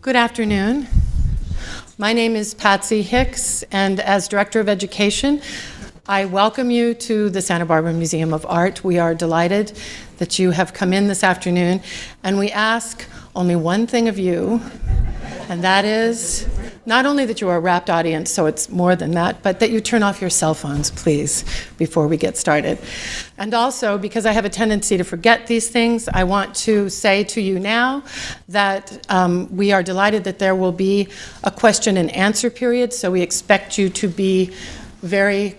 Good afternoon. My name is Patsy Hicks, and as Director of Education, I welcome you to the Santa Barbara Museum of Art. We are delighted that you have come in this afternoon, and we ask only one thing of you, and that is not only that you are a rapt audience, so it's more than that, but that you turn off your cell phones, please, before we get started. And also, because I have a tendency to forget these things, I want to say to you now that we are delighted that there will be a question and answer period, so we expect you to be very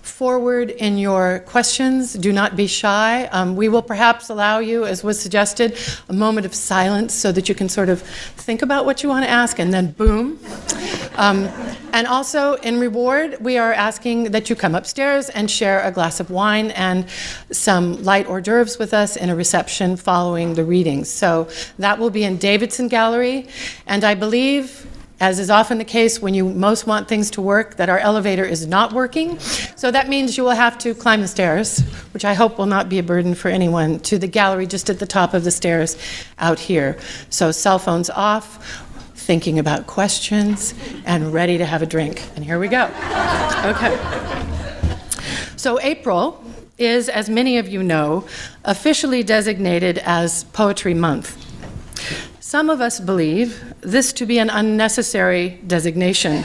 forward in your questions. Do not be shy. We will perhaps allow you, as was suggested, a moment of silence so that you can sort of think about what you want to ask and then boom. And also, in reward, we are asking that you come upstairs and share a glass of wine and some light hors d'oeuvres with us in a reception following the readings. So that will be in Davidson Gallery, and I believe, as is often the case when you most want things to work, that our elevator is not working. So that means you will have to climb the stairs, which I hope will not be a burden for anyone, to the gallery just at the top of the stairs out here. So cell phones off, thinking about questions, and ready to have a drink. And here we go. Okay. So April is, as many of you know, officially designated as Poetry Month. Some of us believe this to be an unnecessary designation,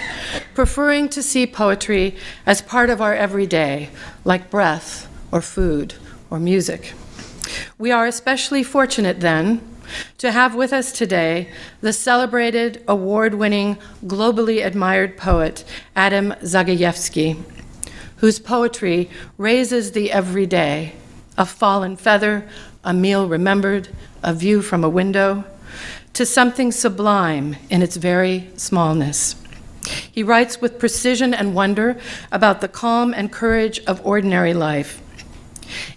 preferring to see poetry as part of our everyday, like breath or food or music. We are especially fortunate, then, to have with us today the celebrated, award-winning, globally admired poet, Adam Zagajewski, whose poetry raises the everyday, a fallen feather, a meal remembered, a view from a window, to something sublime in its very smallness. He writes with precision and wonder about the calm and courage of ordinary life.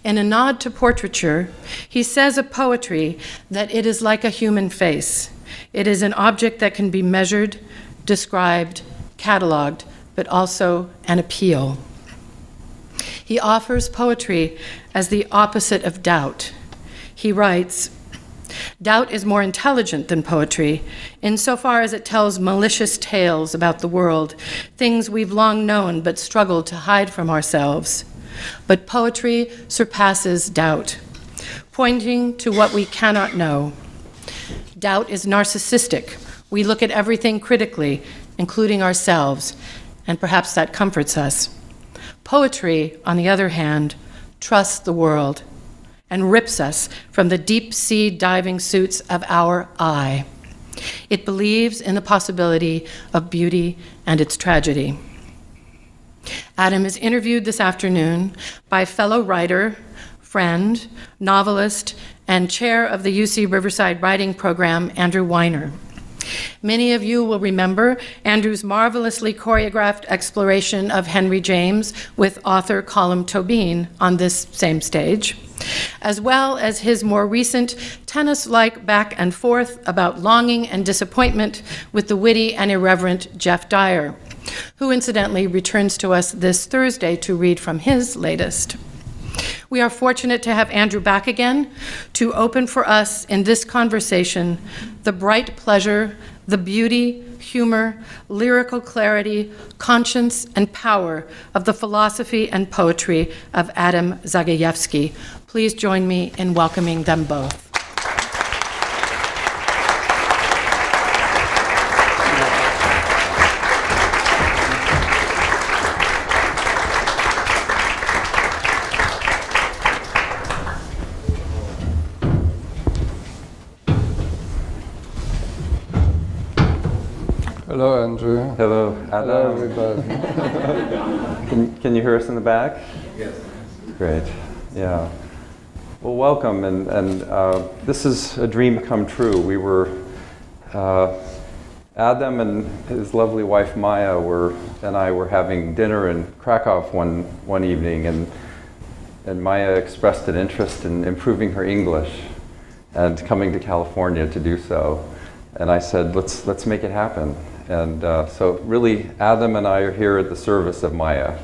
In a nod to portraiture, he says of poetry that it is like a human face. It is an object that can be measured, described, catalogued, but also an appeal. He offers poetry as the opposite of doubt. He writes, "Doubt is more intelligent than poetry, insofar as it tells malicious tales about the world, things we've long known but struggled to hide from ourselves. But poetry surpasses doubt, pointing to what we cannot know. Doubt is narcissistic. We look at everything critically, including ourselves, and perhaps that comforts us. Poetry, on the other hand, trusts the world and rips us from the deep-sea diving suits of our I. It believes in the possibility of beauty and its tragedy." Adam is interviewed this afternoon by fellow writer, friend, novelist, and chair of the UC Riverside writing program, Andrew Weiner. Many of you will remember Andrew's marvelously choreographed exploration of Henry James with author Colm Tóibín on this same stage, as well as his more recent tennis-like back and forth about longing and disappointment with the witty and irreverent Jeff Dyer, who incidentally returns to us this Thursday to read from his latest. We are fortunate to have Andrew back again to open for us in this conversation the bright pleasure, the beauty, humor, lyrical clarity, conscience, and power of the philosophy and poetry of Adam Zagajewski. Please join me in welcoming them both. Hello, Andrew. Hello, Adam. Hello, everybody. Can you hear us in the back? Yes. Great. Yeah. Well, welcome, and this is a dream come true. We were Adam and his lovely wife Maya and I were having dinner in Krakow one evening, and Maya expressed an interest in improving her English and coming to California to do so. And I said, let's make it happen. And so really, Adam and I are here at the service of Maya.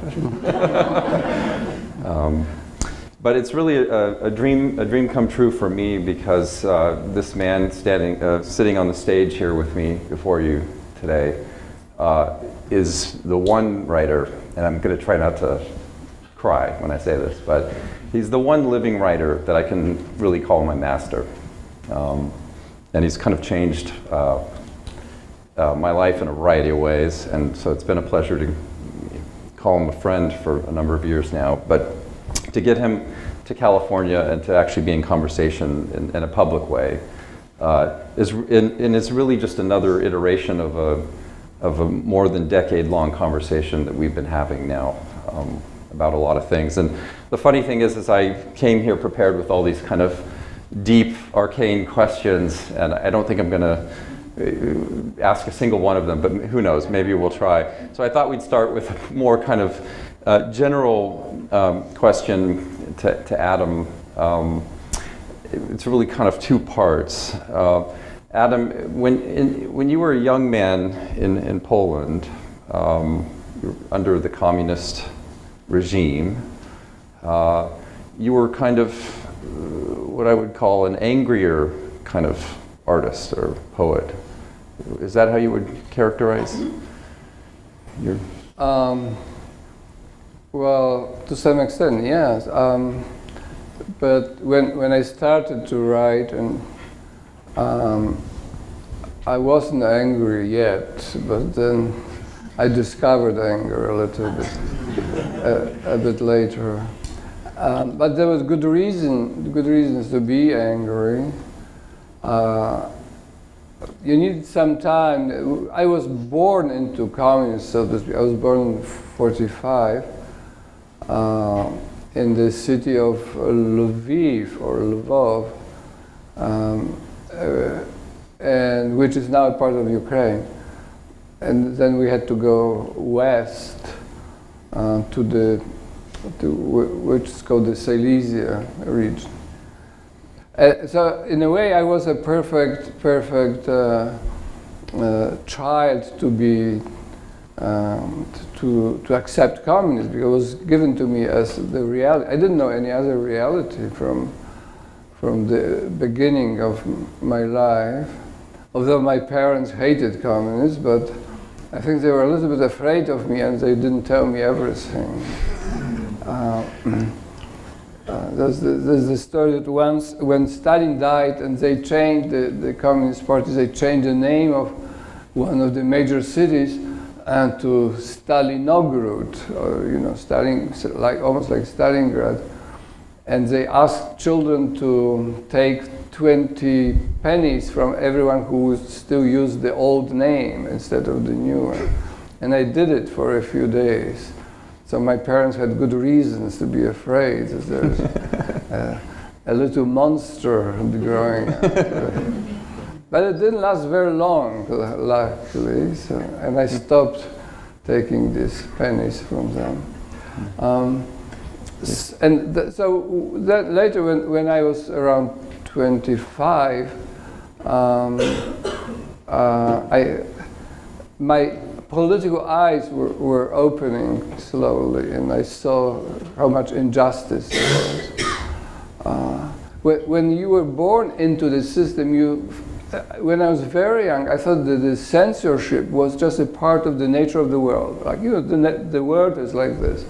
But it's really a dream come true for me, because this man sitting on the stage here with me before you today is the one writer, and I'm going to try not to cry when I say this, but he's the one living writer that I can really call my master. And he's kind of changed my life in a variety of ways, and so it's been a pleasure to call him a friend for a number of years now. But to get him to California and to actually be in conversation in a public way is really just another iteration of a more than decade-long conversation that we've been having now about a lot of things. And the funny thing is I came here prepared with all these kind of deep, arcane questions, and I don't think I'm going to ask a single one of them, but who knows, maybe we'll try. So I thought we'd start with a more kind of general question to Adam. It's really kind of two parts. Adam, when you were a young man in Poland, under the communist regime, you were kind of what I would call an angrier kind of artist or poet. Is that how you would characterize your? Well, to some extent, yes. But when I started to write, and I wasn't angry yet, but then I discovered anger a little bit a bit later. But there was good reasons to be angry. You need some time. I was born into communism, so to speak. I was born in 1945 in the city of Lviv or Lvov, and which is now a part of Ukraine. And then we had to go west to which is called the Silesia region. So in a way, I was a perfect child to be to accept communism, because it was given to me as the reality. I didn't know any other reality from the beginning of my life. Although my parents hated communism, but I think they were a little bit afraid of me, and they didn't tell me everything. There's the story that once, when Stalin died and they changed the Communist Party, they changed the name of one of the major cities to Stalinograd, or Stalin, almost like Stalingrad. And they asked children to take 20 pennies from everyone who still used the old name instead of the new one. And I did it for a few days. So my parents had good reasons to be afraid that there's a little monster growing up. But it didn't last very long, luckily. And I stopped taking these pennies from them. So that later, when I was around 25, my political eyes were opening slowly, and I saw how much injustice there was. When you were born into the system, when I was very young, I thought that the censorship was just a part of the nature of the world. Like, the world is like this.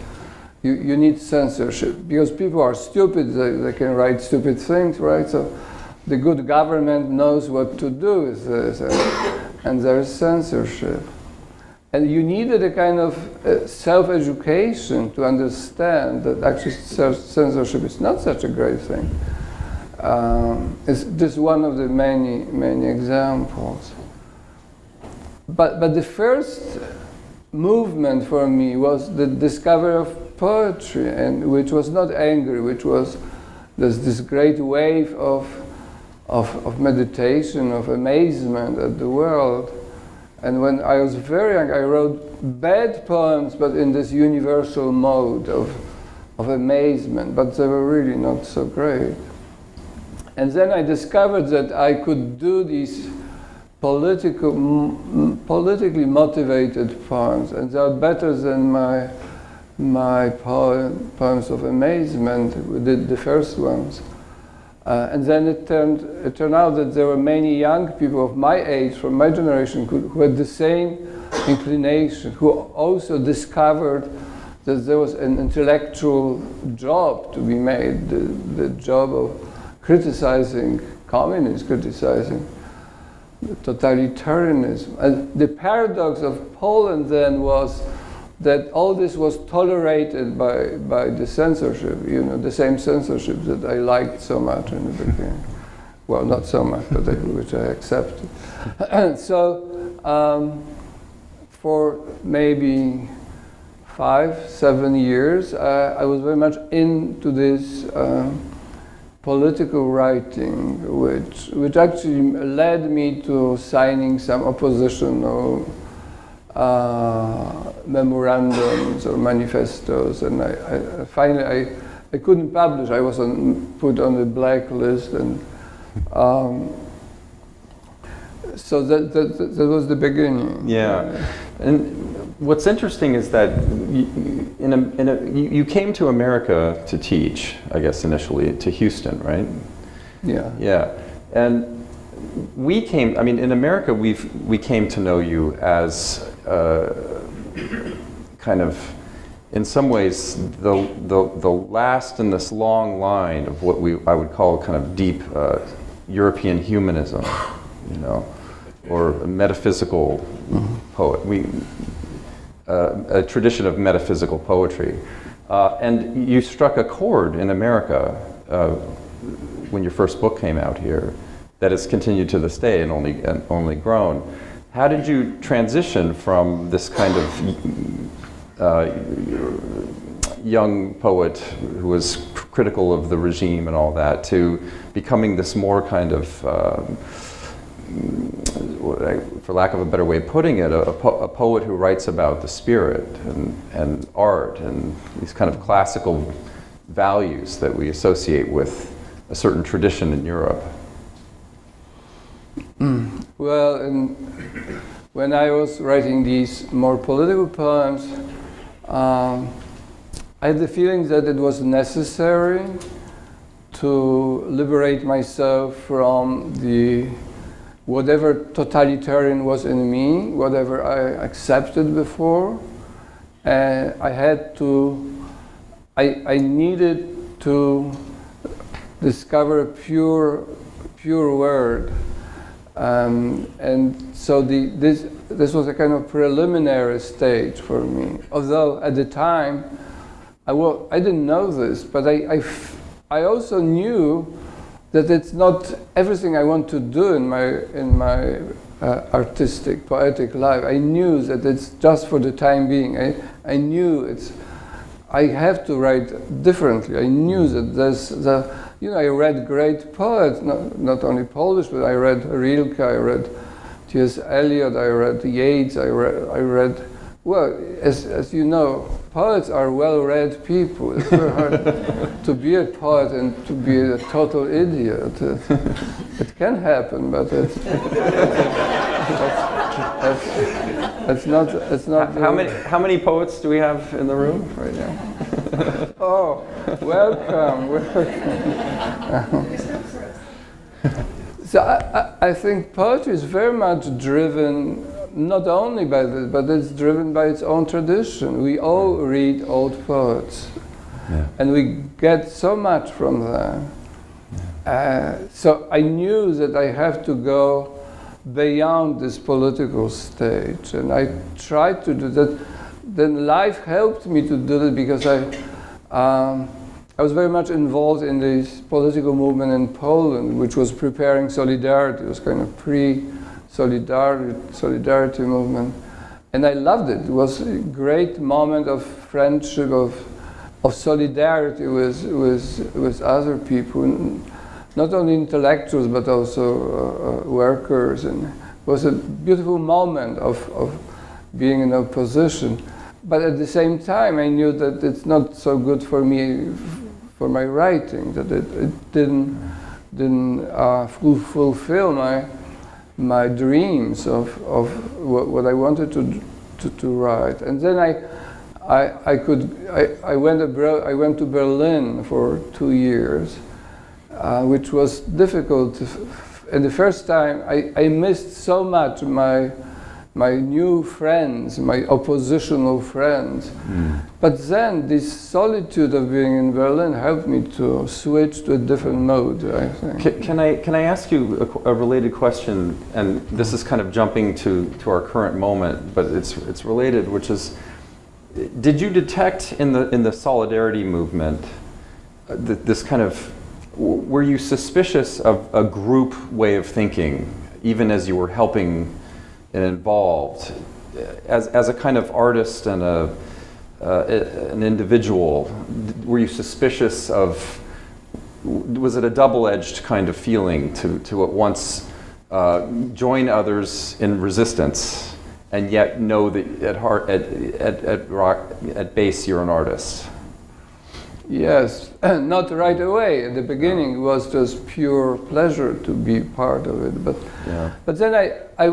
You need censorship because people are stupid. They can write stupid things, right? So the good government knows what to do with this, and there's censorship. And you needed a kind of self-education to understand that actually censorship is not such a great thing. It's just one of the many examples. but the first movement for me was the discovery of poetry, and which was not angry, which was this great wave of meditation, of amazement at the world. And when I was very young, I wrote bad poems, but in this universal mode of amazement, but they were really not so great. And then I discovered that I could do these politically motivated poems, and they are better than my poems of amazement, the first ones. And then it turned out that there were many young people of my age, from my generation, who had the same inclination, who also discovered that there was an intellectual job to be made, the job of criticizing communists, criticizing totalitarianism. And the paradox of Poland then was that all this was tolerated by the censorship, the same censorship that I liked so much in the beginning. Well, not so much, but which I accepted. And so for maybe 5-7 years, I was very much into this political writing, which actually led me to signing some oppositional memorandums or manifestos, and I finally couldn't publish. I was put on the blacklist, and so that was the beginning. Yeah, and what's interesting is that you came to America to teach, I guess initially, to Houston, right? Yeah. Yeah, and we came. I mean, in America, we came to know you as kind of, in some ways, the last in this long line of what I would call kind of deep European humanism, or a metaphysical poet. A tradition of metaphysical poetry, and you struck a chord in America when your first book came out here that has continued to this day and only grown. How did you transition from this kind of young poet who was critical of the regime and all that to becoming this more kind of, for lack of a better way of putting it, a poet who writes about the spirit and art and these kind of classical values that we associate with a certain tradition in Europe? Well, when I was writing these more political poems, I had the feeling that it was necessary to liberate myself from whatever totalitarian was in me, whatever I accepted before. I needed to discover a pure word. And so this was a kind of preliminary stage for me. Although at the time, I didn't know this, but I also knew that it's not everything I want to do in my artistic, poetic life. I knew that it's just for the time being. I knew I have to write differently. I knew that I read great poets, not only Polish, but I read Rilke, I read T.S. Eliot, I read Yeats, I read, well, as you know, poets are well-read people. It's very hard to be a poet and to be a total idiot. It can happen, but it's not. How many poets do we have in the room right now? Oh, welcome. So I think poetry is very much driven not only by this, but it's driven by its own tradition. We all read old poets, and we get so much from them. So I knew that I have to go beyond this political stage, and I tried to do that. Then life helped me to do that because I was very much involved in this political movement in Poland, which was preparing Solidarity. It was kind of solidarity movement. And I loved it. It was a great moment of friendship, of solidarity with other people, not only intellectuals but also workers. And it was a beautiful moment of being in opposition. But at the same time, I knew that it's not so good for me, for my writing, that it didn't fulfill my dreams of what I wanted to write. And then I went to Berlin for 2 years, which was difficult. And the first time I missed so much my new friends, my oppositional friends. But then this solitude of being in Berlin helped me to switch to a different mode, I think. Can I ask you a related question? And this is kind of jumping to our current moment, but it's related, which is, did you detect in the solidarity movement this kind of, were you suspicious of a group way of thinking, even as you were helping and involved, as a kind of artist and an individual? Were you suspicious of, was it a double-edged kind of feeling to at once join others in resistance and yet know that at heart, at base, you're an artist? Yes, not right away. At the beginning, it was just pure pleasure to be part of it. But then I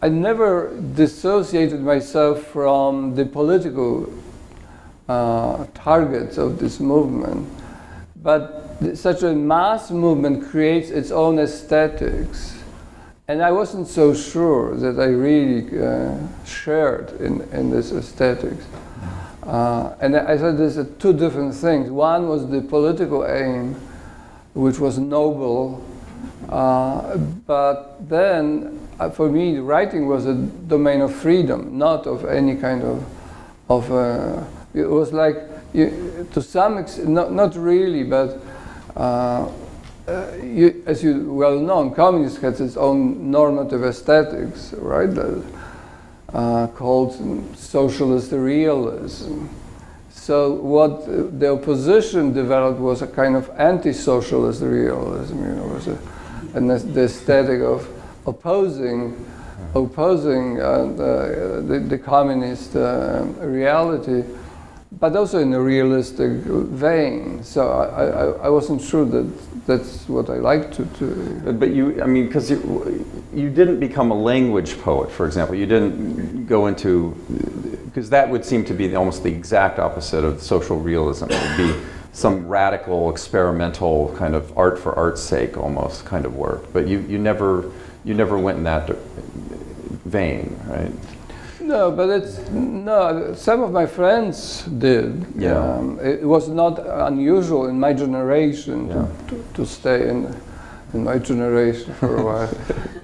never dissociated myself from the political targets of this movement. But such a mass movement creates its own aesthetics. And I wasn't so sure that I really shared in this aesthetics. And I thought there's two different things. One was the political aim, which was noble, but then for me, writing was a domain of freedom, not of any kind of it was like, to some extent, not really, but as you well know, communism has its own normative aesthetics, right? Called socialist realism. So what the opposition developed was a kind of anti-socialist realism. Was the aesthetic of opposing the communist reality, but also in a realistic vein. So I wasn't sure that that's what I like to do. But you, I mean, because you didn't become a language poet, for example. You didn't go into, because that would seem to be almost the exact opposite of social realism. It would be some radical, experimental kind of art for art's sake, almost kind of work. But you never went in that vein, right? No, but some of my friends did. Yeah. It was not unusual in my generation to stay in my generation for a while.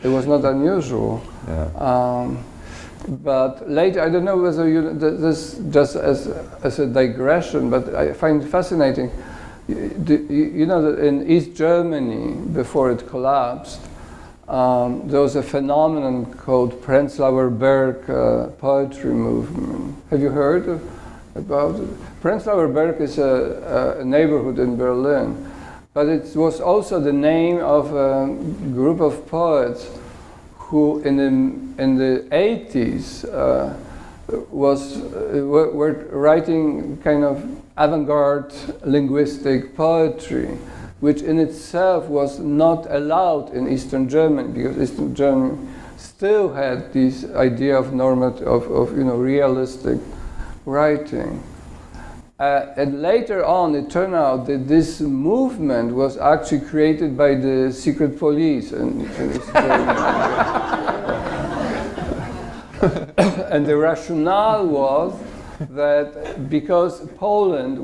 It was not unusual. Yeah. But later, I don't know whether this just as a digression, but I find it fascinating. You know that in East Germany, before it collapsed, there was a phenomenon called Prenzlauer Berg poetry movement. Have you heard about it? Prenzlauer Berg is a neighborhood in Berlin, but it was also the name of a group of poets who in the 80s were writing kind of avant-garde linguistic poetry, which in itself was not allowed in Eastern Germany, because Eastern Germany still had this idea of realistic writing. And later on, it turned out that this movement was actually created by the secret police in East Germany. And the rationale was that because Poland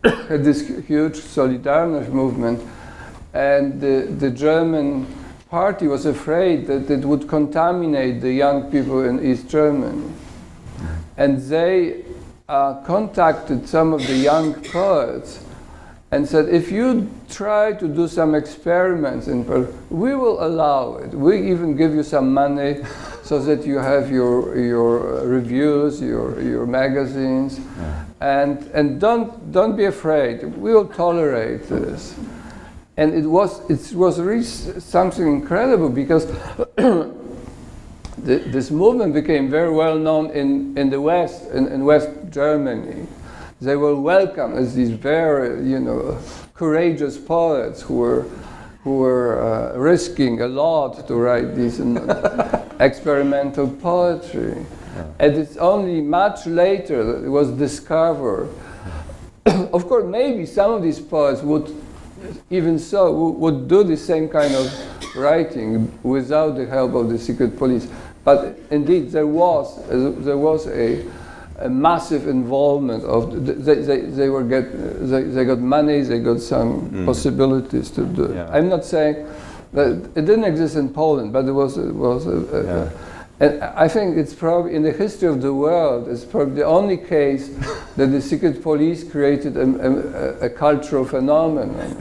had this huge Solidarność movement, and the German party was afraid that it would contaminate the young people in East Germany. And they contacted some of the young poets and said, if you try to do some experiments in Poland, we will allow it. We even give you some money so that you have your reviews, your magazines, and don't be afraid. We will tolerate this. And it was really something incredible, because this movement became very well known in the West, in West Germany. They were welcomed as these very, courageous poets who were risking a lot to write these experimental poetry. Yeah. And it's only much later that it was discovered. Of course, maybe some of these poets would do the same kind of writing without the help of the secret police. But indeed, there was a massive involvement of they got money, they got some possibilities to do it. Yeah. I'm not saying that it didn't exist in Poland, but it was and I think it's probably in the history of the world, it's probably the only case that the secret police created a cultural phenomenon.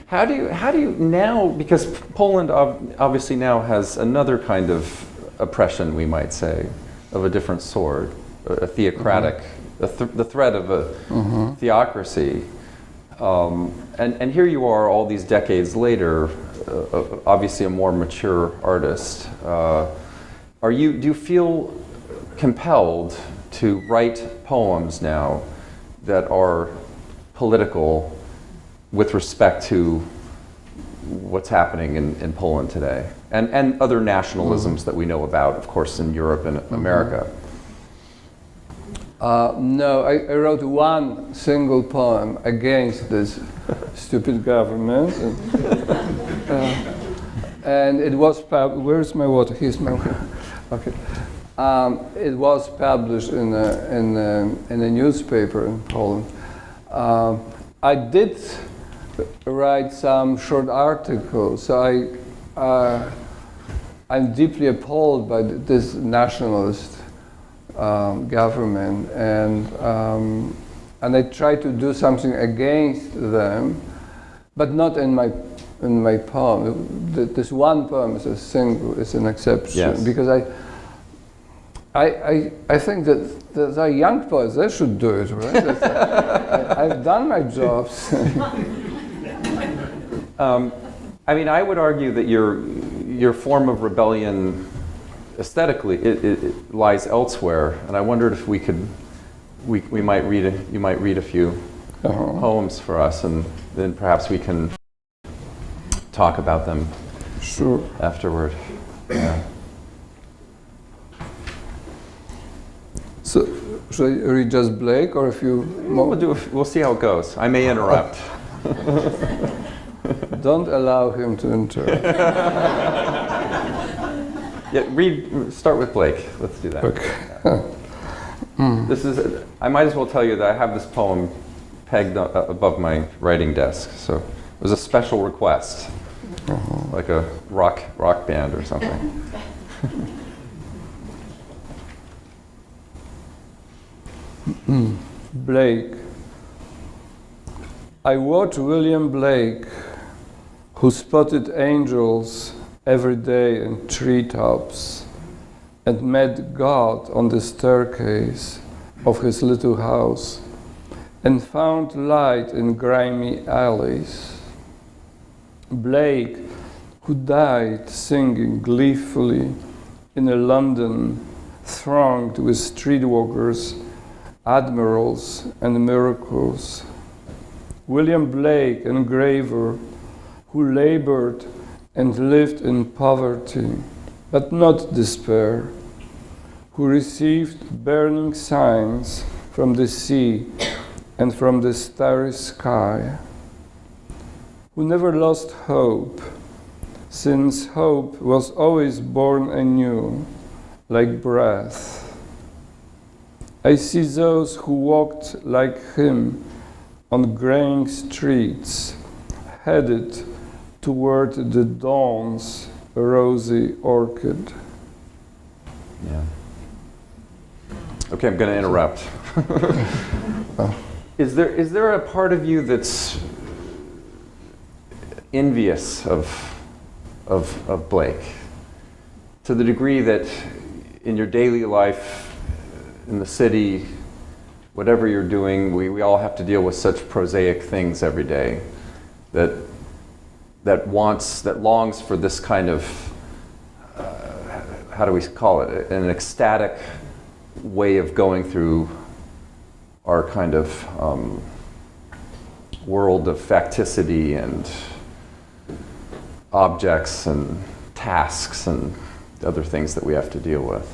How do you now, because Poland obviously now has another kind of oppression, we might say, of a different sort, a theocratic, the threat of a theocracy. And here you are all these decades later, obviously a more mature artist. Do you feel compelled to write poems now that are political with respect to what's happening in Poland today, and other nationalisms that we know about, of course, in Europe and America? No, I wrote one single poem against this stupid government, and it was where's my water? Here's my water. Okay. It was published in a newspaper in Poland. I did write some short articles. So I'm deeply appalled by this nationalist government, and I try to do something against them, but not in my poem. This one poem is is an exception, because I think that the young poets, they should do it, right? I've done my jobs. I mean, I would argue that your form of rebellion, aesthetically, it lies elsewhere, and I wondered if you might read a few poems for us, and then perhaps we can talk about them. Sure. Afterward. Yeah. So, should I read just Blake, or if you? We'll see how it goes. I may interrupt. Don't allow him to interrupt. Yeah, start with Blake. Let's do that. Okay. Yeah. I might as well tell you that I have this poem pegged above my writing desk, so it was a special request, like a rock band or something. Blake. I watch William Blake, who spotted angels every day in treetops and met God on the staircase of his little house and found light in grimy alleys. Blake, who died singing gleefully in a London thronged with streetwalkers, admirals, and miracles. William Blake, engraver, who labored and lived in poverty, but not despair, who received burning signs from the sea and from the starry sky, who never lost hope, since hope was always born anew, like breath. I see those who walked like him on graying streets, headed toward the dawn's rosy orchid. Yeah. Okay, I'm going to interrupt. Is there a part of you that's envious of Blake, to the degree that in your daily life, in the city, whatever you're doing, we all have to deal with such prosaic things every day, that longs for this kind of, how do we call it, an ecstatic way of going through our kind of world of facticity and objects and tasks and other things that we have to deal with?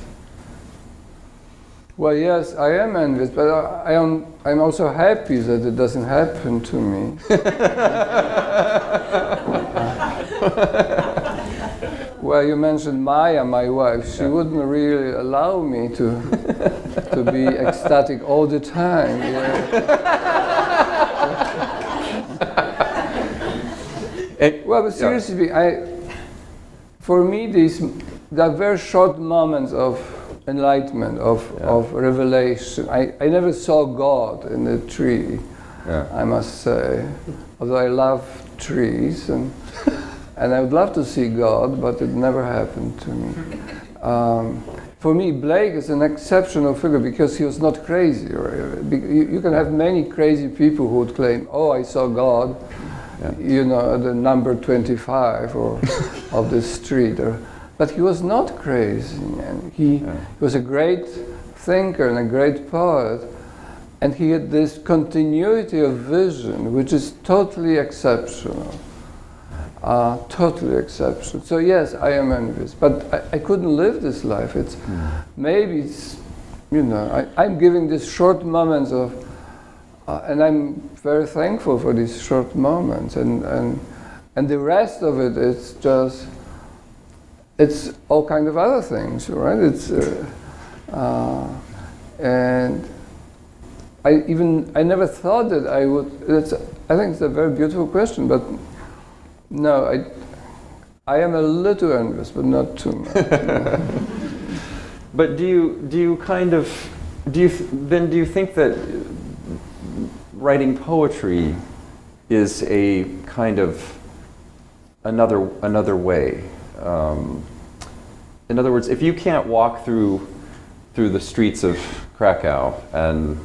Well, yes, I am envious, but I'm also happy that it doesn't happen to me. Well, you mentioned Maya, my wife. She wouldn't really allow me to be ecstatic all the time. Well, but seriously, for me, there are very short moments of enlightenment, of revelation. I never saw God in a tree, I must say, although I love trees, and I would love to see God, but it never happened to me. For me, Blake is an exceptional figure because he was not crazy. You can have many crazy people who would claim, oh, I saw God, you know, at the number 25 or of the street. But he was not crazy, and he was a great thinker and a great poet, and he had this continuity of vision, which is totally exceptional. Totally exceptional. So yes, I am envious, but I couldn't live this life. Maybe it's, you know, I'm giving these short moments of, and I'm very thankful for these short moments, and the rest of it is just, it's all kind of other things, right? It's and I never thought that I would. I think it's a very beautiful question, but no, I am a little envious, but not too much. But do you think that writing poetry is a kind of another way? In other words, if you can't walk through the streets of Krakow and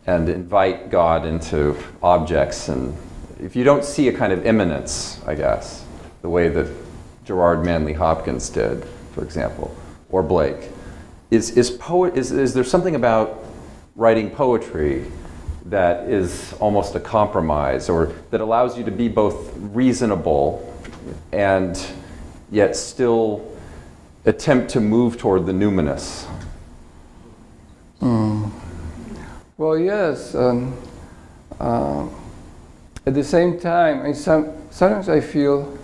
invite God into objects, and if you don't see a kind of immanence, I guess, the way that Gerard Manley Hopkins did, for example, or Blake, is there something about writing poetry that is almost a compromise, or that allows you to be both reasonable and yet still attempt to move toward the numinous? Well, yes. At the same time, sometimes I feel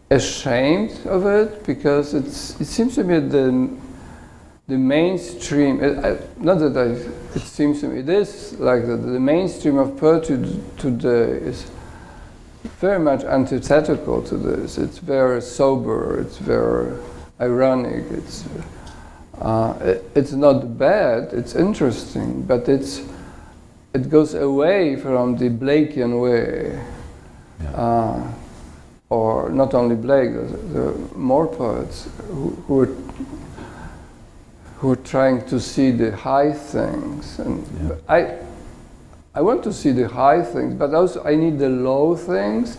ashamed of it, because it seems to me the mainstream. Not that it seems to me. It is like that. The mainstream of poetry today is very much antithetical to this. It's very sober. It's very ironic. It's not bad. It's interesting, but it goes away from the Blakean way. Or not only Blake. There are more poets who are trying to see the high things, and I want to see the high things, but also I need the low things,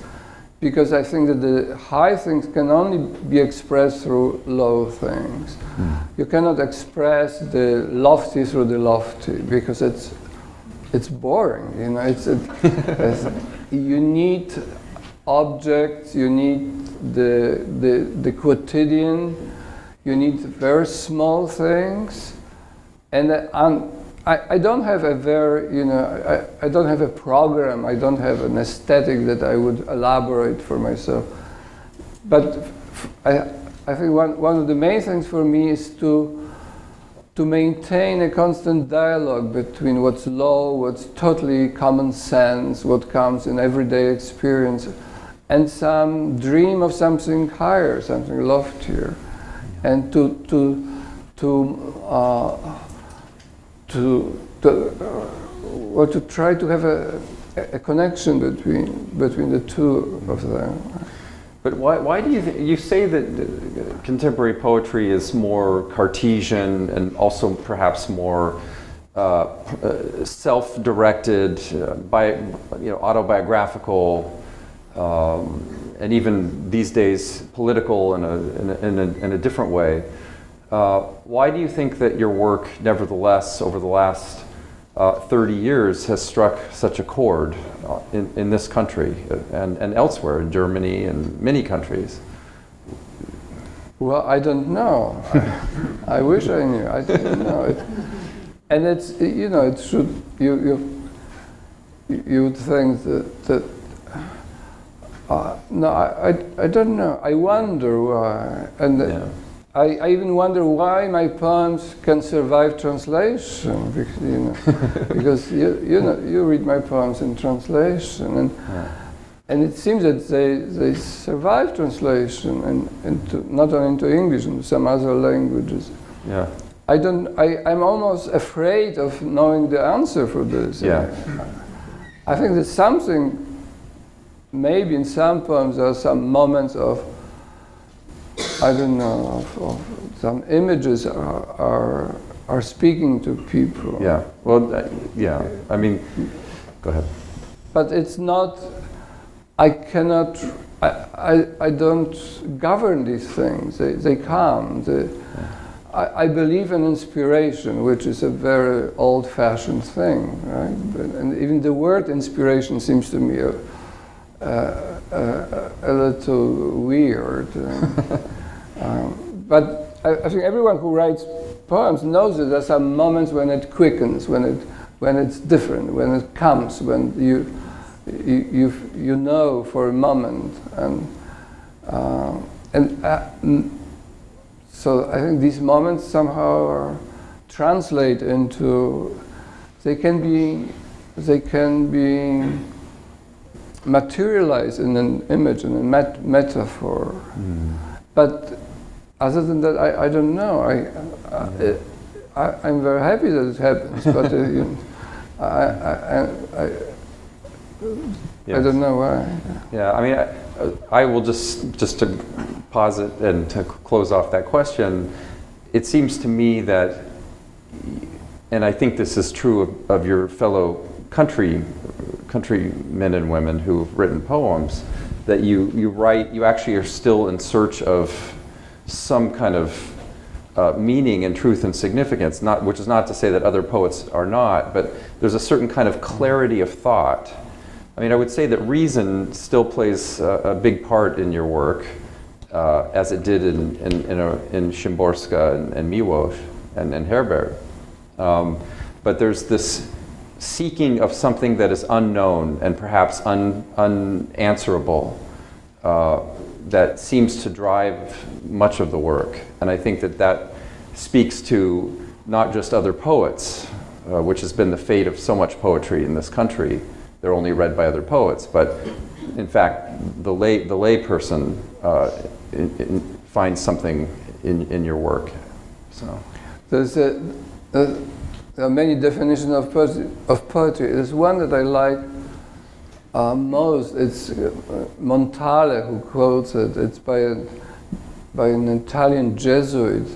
because I think that the high things can only be expressed through low things. You cannot express the lofty through the lofty, because it's boring. You know, you need objects, you need the quotidian, you need very small things, and I don't have a very, you know, I don't have a program, I don't have an aesthetic that I would elaborate for myself. But I think one of the main things for me is to maintain a constant dialogue between what's low, what's totally common sense, what comes in everyday experience, and some dream of something higher, something loftier, and to to try to have a connection between the two of them. But why do you say that contemporary poetry is more Cartesian and also perhaps more self-directed, autobiographical, and even these days political in a different way? Why do you think that your work, nevertheless, over the last 30 years has struck such a chord in this country and elsewhere, in Germany and many countries? Well, I don't know. I wish I knew. I don't know. And it's, it should, you would think that no, I don't know. I wonder why. And yeah. I even wonder why my poems can survive translation, because you read my poems in translation, and it seems that they survive translation and not only into English, into some other languages. Yeah. I'm almost afraid of knowing the answer for this. Yeah. I think there's something, maybe in some poems there are some moments of, I don't know, of some images are speaking to people. Yeah. Well, yeah. I mean, go ahead. But it's not. I cannot. I don't govern these things. They come. I believe in inspiration, which is a very old-fashioned thing, right? And even the word inspiration seems to me a little weird. But I think everyone who writes poems knows that there are some moments when it quickens, when it's different, when it comes, when you know for a moment, so I think these moments somehow translate into, they can be materialized in an image, in a metaphor. But other than that, I don't know. I'm very happy that it happens, but Yes. I don't know why. Yeah, I mean, I will just to posit and to close off that question, it seems to me that, and I think this is true of your fellow countrymen and women who've written poems, that you actually are still in search of some kind of meaning and truth and significance, which is not to say that other poets are not, but there's a certain kind of clarity of thought. I mean, I would say that reason still plays a big part in your work, as it did in Szymborska and Miłosz and Herbert. But there's this seeking of something that is unknown and perhaps unanswerable that seems to drive much of the work. And I think that speaks to not just other poets, which has been the fate of so much poetry in this country. They're only read by other poets, but in fact, the lay person finds something in your work. So there are many definitions of poetry. There's one that I like most. It's Montale who quotes it. It's by an Italian Jesuit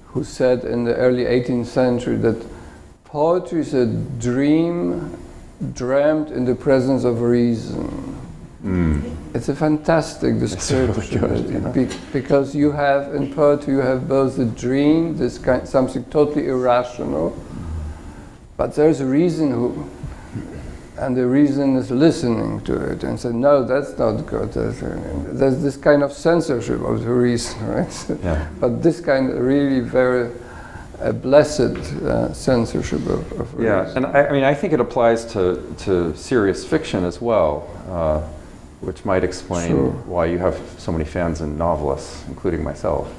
who said in the early 18th century that poetry is a dream dreamt in the presence of reason. It's a fantastic description, because you have in poetry both the dream, something totally irrational, but there's a reason and the reason is listening to it and say, no, that's not good. There's this kind of censorship of the reason, right? Yeah. But this kind of really very blessed censorship of reason. Yeah, and I mean, I think it applies to serious fiction as well, which might explain why you have so many fans and novelists, including myself.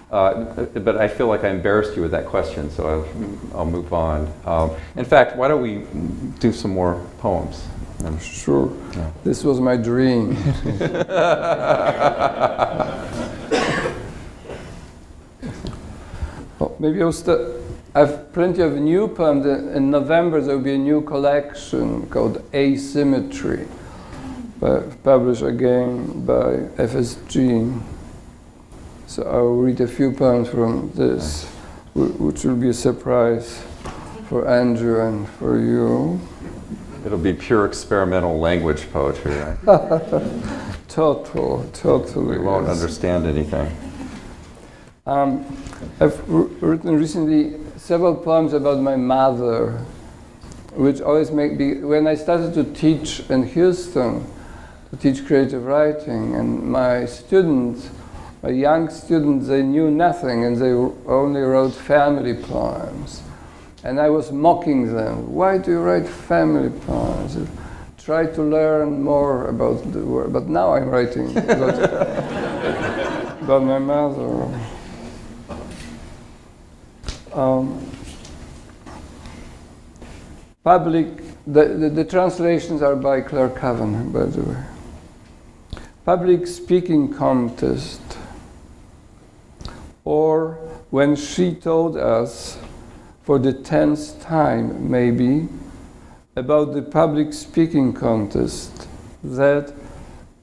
But I feel like I embarrassed you with that question, so I'll move on. In fact, why don't we do some more poems? Sure. Yeah. This was my dream. Well, maybe I'll I have plenty of new poems. In November there will be a new collection called Asymmetry, published again by FSG. So I will read a few poems from this, which will be a surprise for Andrew and for you. It'll be pure experimental language poetry, right? Totally. We won't understand anything. I've written recently several poems about my mother, which always make me, when I started to teach in Houston, to teach creative writing, and my students, my young students, they knew nothing and they only wrote family poems. And I was mocking them. Why do you write family poems? Try to learn more about the world. But now I'm writing about my mother. The translations are by Claire Cavan, by the way. Public speaking contest. Or when she told us, for the 10th time maybe, about the public speaking contest, that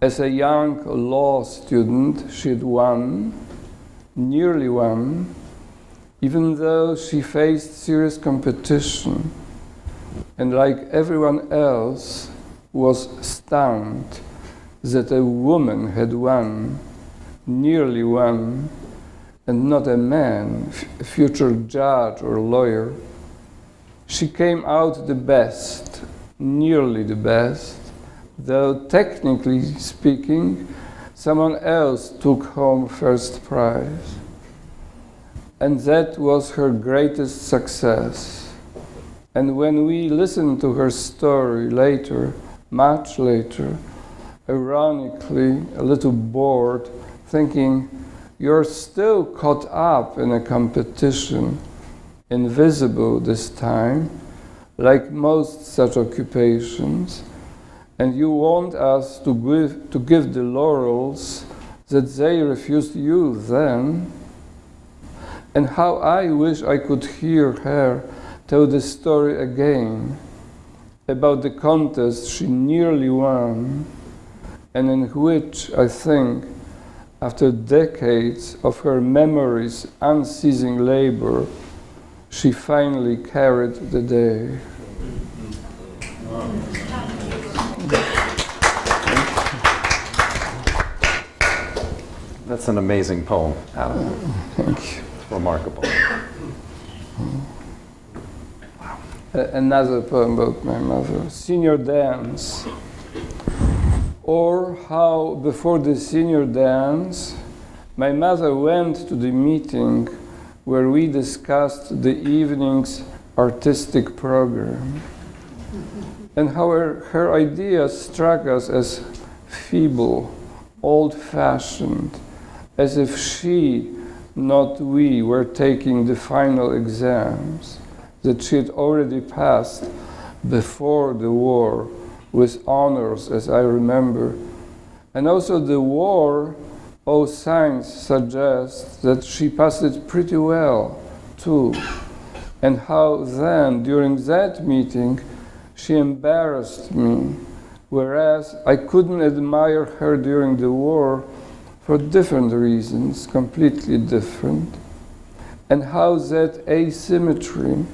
as a young law student she'd won, nearly won, even though she faced serious competition, and like everyone else was stunned that a woman had won, nearly won, and not a man, a future judge or lawyer. She came out the best, nearly the best, though technically speaking, someone else took home first prize. And that was her greatest success. And when we listened to her story later, much later, ironically, a little bored, thinking, you're still caught up in a competition, invisible this time, like most such occupations, and you want us to give the laurels that they refused you then. And how I wish I could hear her tell the story again about the contest she nearly won, and in which, I think, after decades of her memory's unceasing labor, she finally carried the day. That's an amazing poem, Adam. Thank you. It's remarkable. Another poem about my mother, Senior Dance. Or how, before the senior dance, my mother went to the meeting where we discussed the evening's artistic program, and how her ideas struck us as feeble, old-fashioned, as if she, not we, were taking the final exams that she had already passed before the war, with honors, as I remember. And also the war, all signs suggest that she passed it pretty well, too. And how then, during that meeting, she embarrassed me, whereas I couldn't admire her during the war for different reasons, completely different. And how that asymmetry,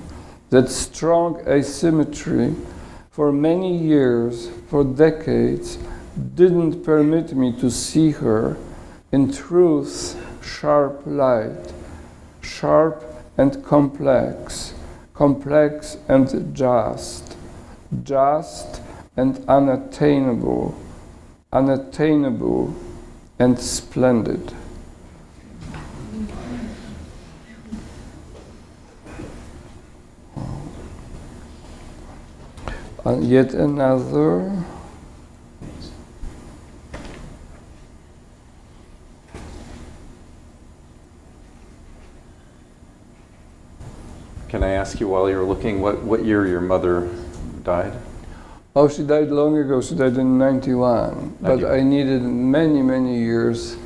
that strong asymmetry, for many years, for decades, didn't permit me to see her in truth's sharp light, sharp and complex, complex and just and unattainable, unattainable and splendid. Yet another. Can I ask you while you're looking, what year your mother died? Oh, she died long ago. She died in 91. But I needed many, many years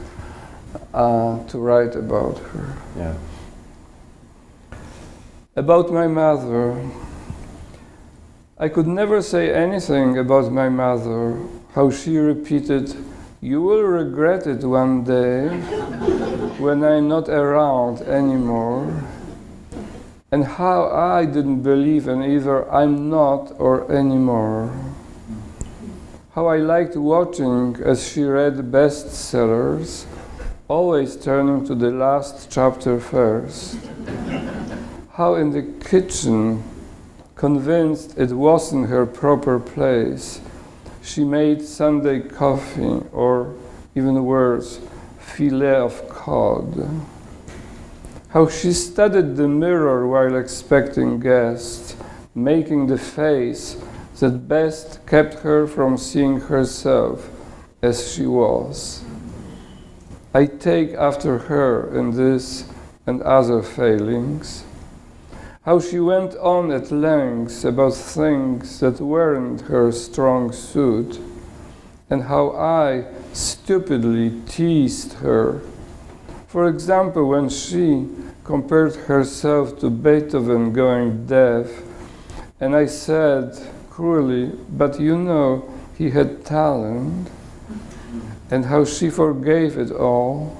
to write about her. Yeah. About my mother. I could never say anything about my mother, how she repeated, "You will regret it one day when I'm not around anymore," and how I didn't believe in either I'm not or anymore. How I liked watching as she read bestsellers, always turning to the last chapter first. How in the kitchen, convinced it wasn't her proper place, she made Sunday coffee, or even worse, filet of cod. How she studied the mirror while expecting guests, making the face that best kept her from seeing herself as she was. I take after her in this and other failings. How she went on at length about things that weren't her strong suit, and how I stupidly teased her. For example, when she compared herself to Beethoven going deaf, and I said cruelly, "But you know, he had talent," and how she forgave it all,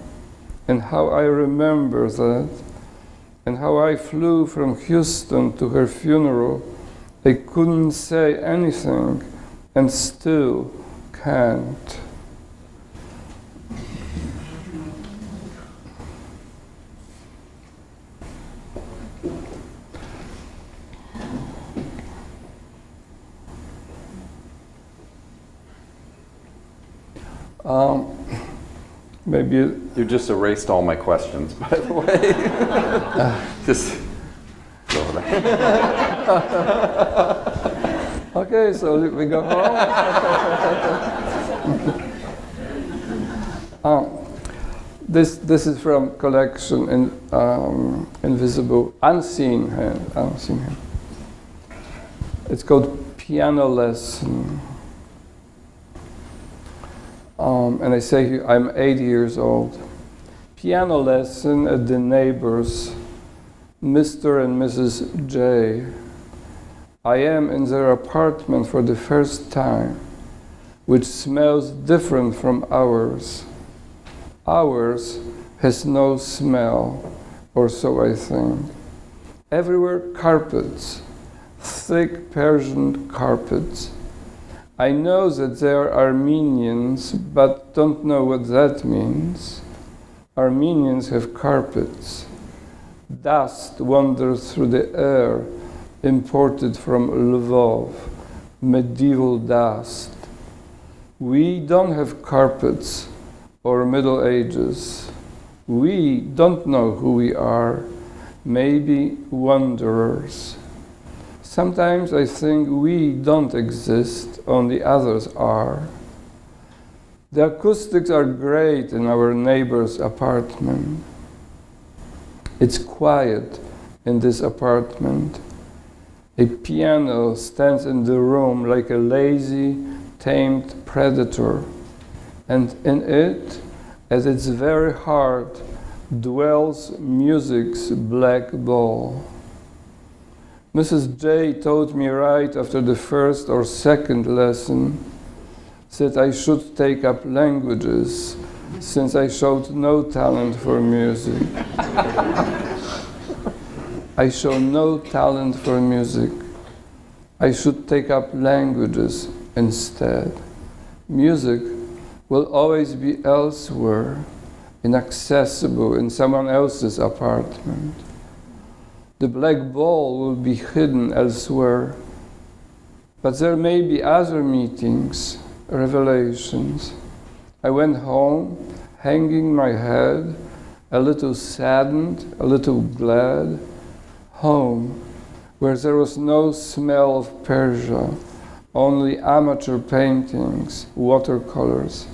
and how I remember that, and how I flew from Houston to her funeral. I couldn't say anything, and still can't. Maybe You just erased all my questions, by the way. Just go there. okay, so we go home. This is from collection in Invisible, Unseen Hand. Unseen Hand. It's called Piano Lesson. And I say here, I'm 8 years old. Piano lesson at the neighbors, Mr. and Mrs. J. I am in their apartment for the first time, which smells different from ours. Ours has no smell, or so I think. Everywhere carpets, thick Persian carpets. I know that they are Armenians, but don't know what that means. Armenians have carpets. Dust wanders through the air, imported from Lvov, medieval dust. We don't have carpets or Middle Ages. We don't know who we are, maybe wanderers. Sometimes I think we don't exist, only others are. The acoustics are great in our neighbor's apartment. It's quiet in this apartment. A piano stands in the room like a lazy, tamed predator, and in it, at its very heart, dwells music's black ball. Mrs. J told me right after the first or second lesson that I should take up languages, since I showed no talent for music. I show no talent for music. I should take up languages instead. Music will always be elsewhere, inaccessible in someone else's apartment. The black ball will be hidden elsewhere, but there may be other meetings, revelations. I went home, hanging my head, a little saddened, a little glad, home, where there was no smell of Persia, only amateur paintings, watercolors.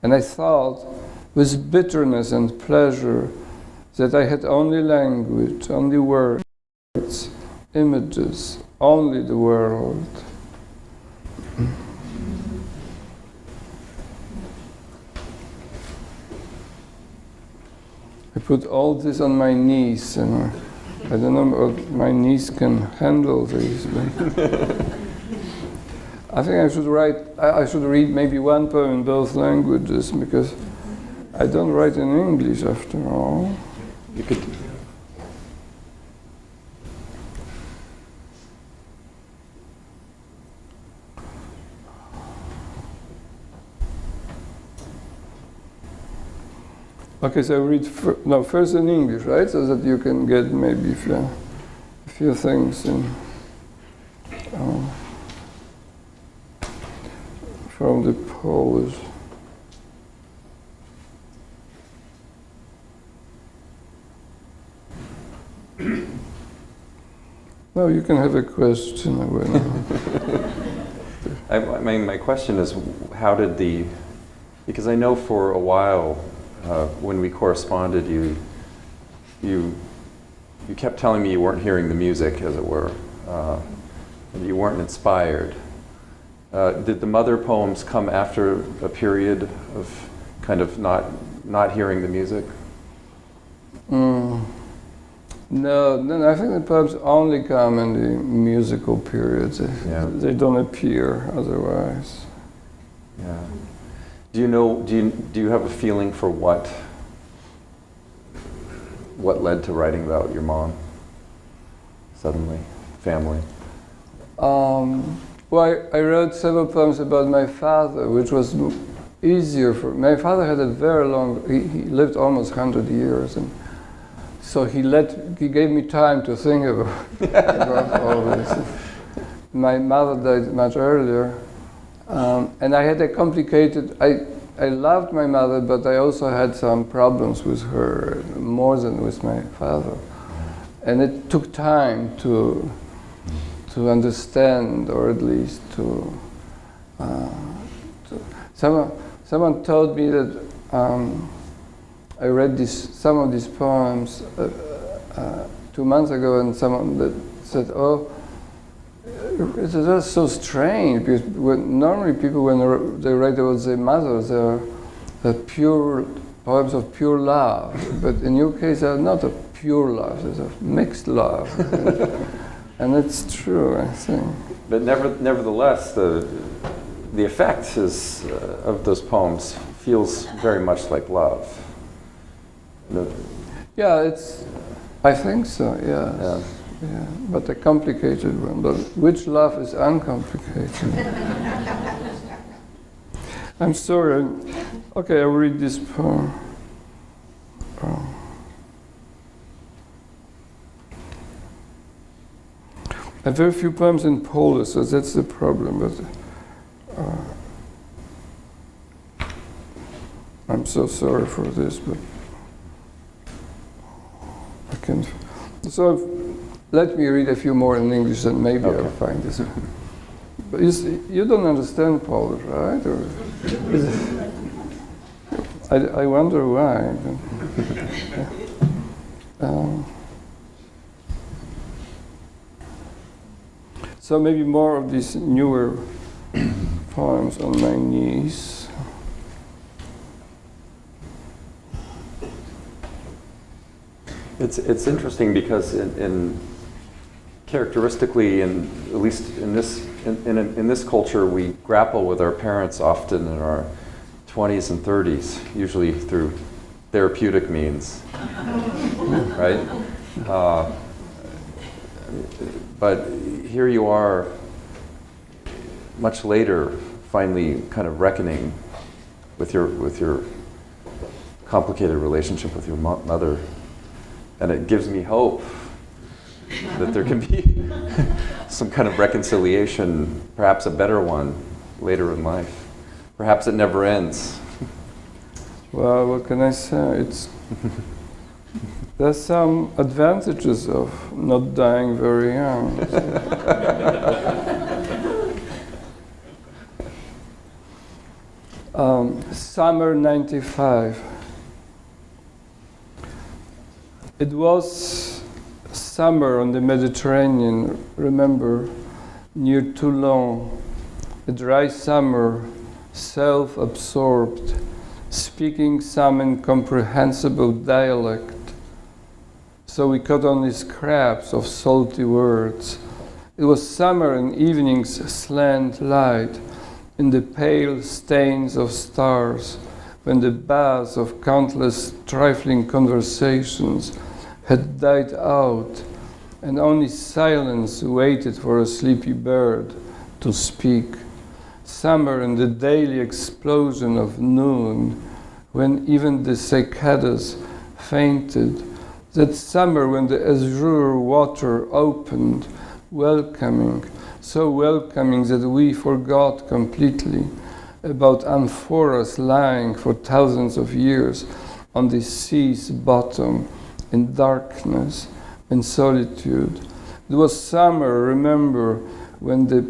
And I thought, with bitterness and pleasure, that I had only language, only words, images, only the world. I put all this on my knees and I don't know if my niece can handle this. I think I should I should read maybe one poem in both languages, because I don't write in English after all. You could. Okay, so I read first in English, right? So that you can get maybe a few things in, from the Polish. No, you can have a question. I mean, my question is, how did because I know for a while, when we corresponded, you kept telling me you weren't hearing the music, as it were, and you weren't inspired. Did the mother poems come after a period of kind of not hearing the music? No, I think the poems only come in the musical periods. They don't appear otherwise. Yeah. Do you have a feeling for what led to writing about your mom suddenly, family? Well, I wrote several poems about my father, which was easier for my father. Had a very long. He lived almost 100 years, and so he gave me time to think about all this. My mother died much earlier. And I had a complicated, I loved my mother, but I also had some problems with her, more than with my father. And it took time to understand, or at least someone told me that I read some of these poems 2 months ago, and someone that said, "Oh, it's just so strange, because normally people, when they write about their mothers, they're pure poems of pure love. But in your case, they're not of pure love; they're of mixed love." And it's true, I think. But nevertheless, the effect of those poems feels very much like love. Yeah, I think so. Yes. Yeah, but a complicated one. But which love is uncomplicated? I'm sorry. Okay, I'll read this poem. I have very few poems in Polish, so that's the problem. But I'm so sorry for this, but I can. So let me read a few more in English, and maybe I'll find this. But you don't understand Polish, right? Or I wonder why. So maybe more of these newer poems on my niece. It's interesting because characteristically, at least in this culture, we grapple with our parents often in our 20s and 30s, usually through therapeutic means, right? But here you are, much later, finally kind of reckoning with your complicated relationship with your mother, and it gives me hope that there can be some kind of reconciliation, perhaps a better one, later in life. Perhaps it never ends. Well, what can I say? There's some advantages of not dying very young. Summer 95. It was summer on the Mediterranean, remember, near Toulon. A dry summer, self-absorbed, speaking some incomprehensible dialect, so we caught only scraps of salty words. It was summer in evening's slant light, in the pale stains of stars, when the buzz of countless trifling conversations had died out, and only silence waited for a sleepy bird to speak. Summer in the daily explosion of noon, when even the cicadas fainted. That summer when the azure water opened, welcoming, so welcoming that we forgot completely about amphoras lying for thousands of years on the sea's bottom in darkness and solitude. It was summer, remember, when the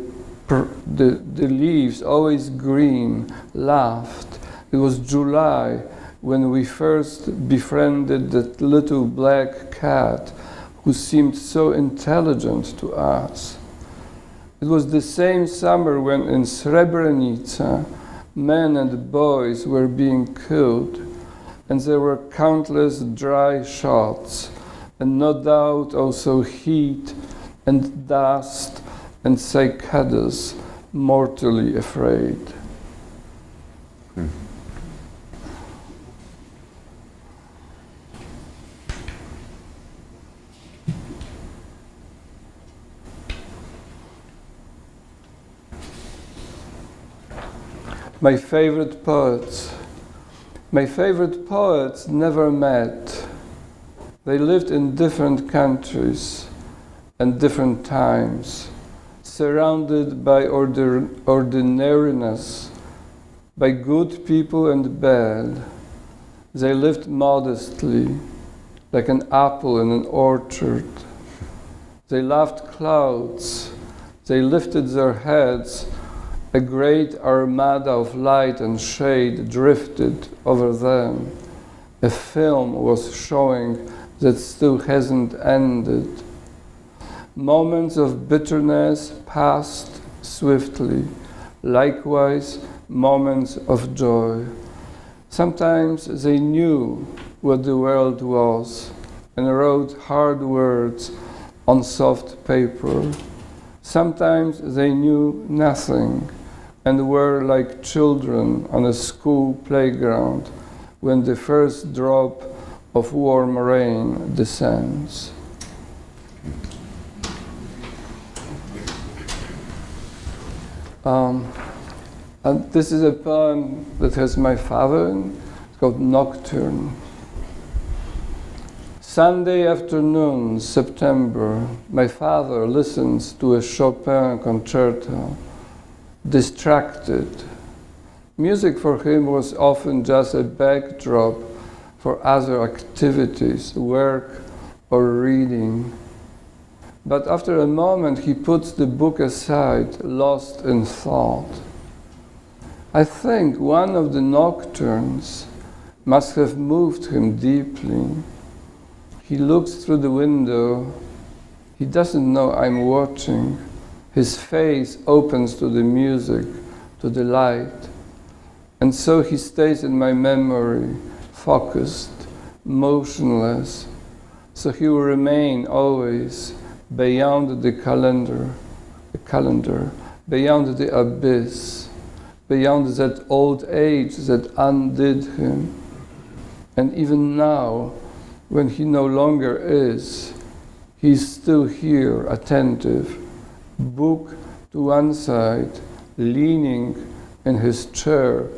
leaves, always green, laughed. It was July when we first befriended that little black cat who seemed so intelligent to us. It was the same summer when in Srebrenica men and boys were being killed, and there were countless dry shots, and no doubt also heat and dust and cicadas mortally afraid. My favorite poets never met. They lived in different countries and different times, surrounded by ordinariness, by good people and bad. They lived modestly, like an apple in an orchard. They loved clouds. They lifted their heads. A great armada of light and shade drifted over them. A film was showing that still hasn't ended. Moments of bitterness passed swiftly, likewise moments of joy. Sometimes they knew what the world was and wrote hard words on soft paper. Sometimes they knew nothing and were like children on a school playground when the first drop of warm rain descends. And this is a poem that has my father in. It's called Nocturne. Sunday afternoon, September, my father listens to a Chopin concerto, distracted. Music for him was often just a backdrop for other activities, work or reading. But after a moment, he puts the book aside, lost in thought. I think one of the nocturnes must have moved him deeply. He looks through the window. He doesn't know I'm watching. His face opens to the music, to the light. And so he stays in my memory, focused, motionless. So he will remain always beyond the calendar, beyond the abyss, beyond that old age that undid him. And even now, when he no longer is, he's still here, attentive, book to one side, leaning in his chair,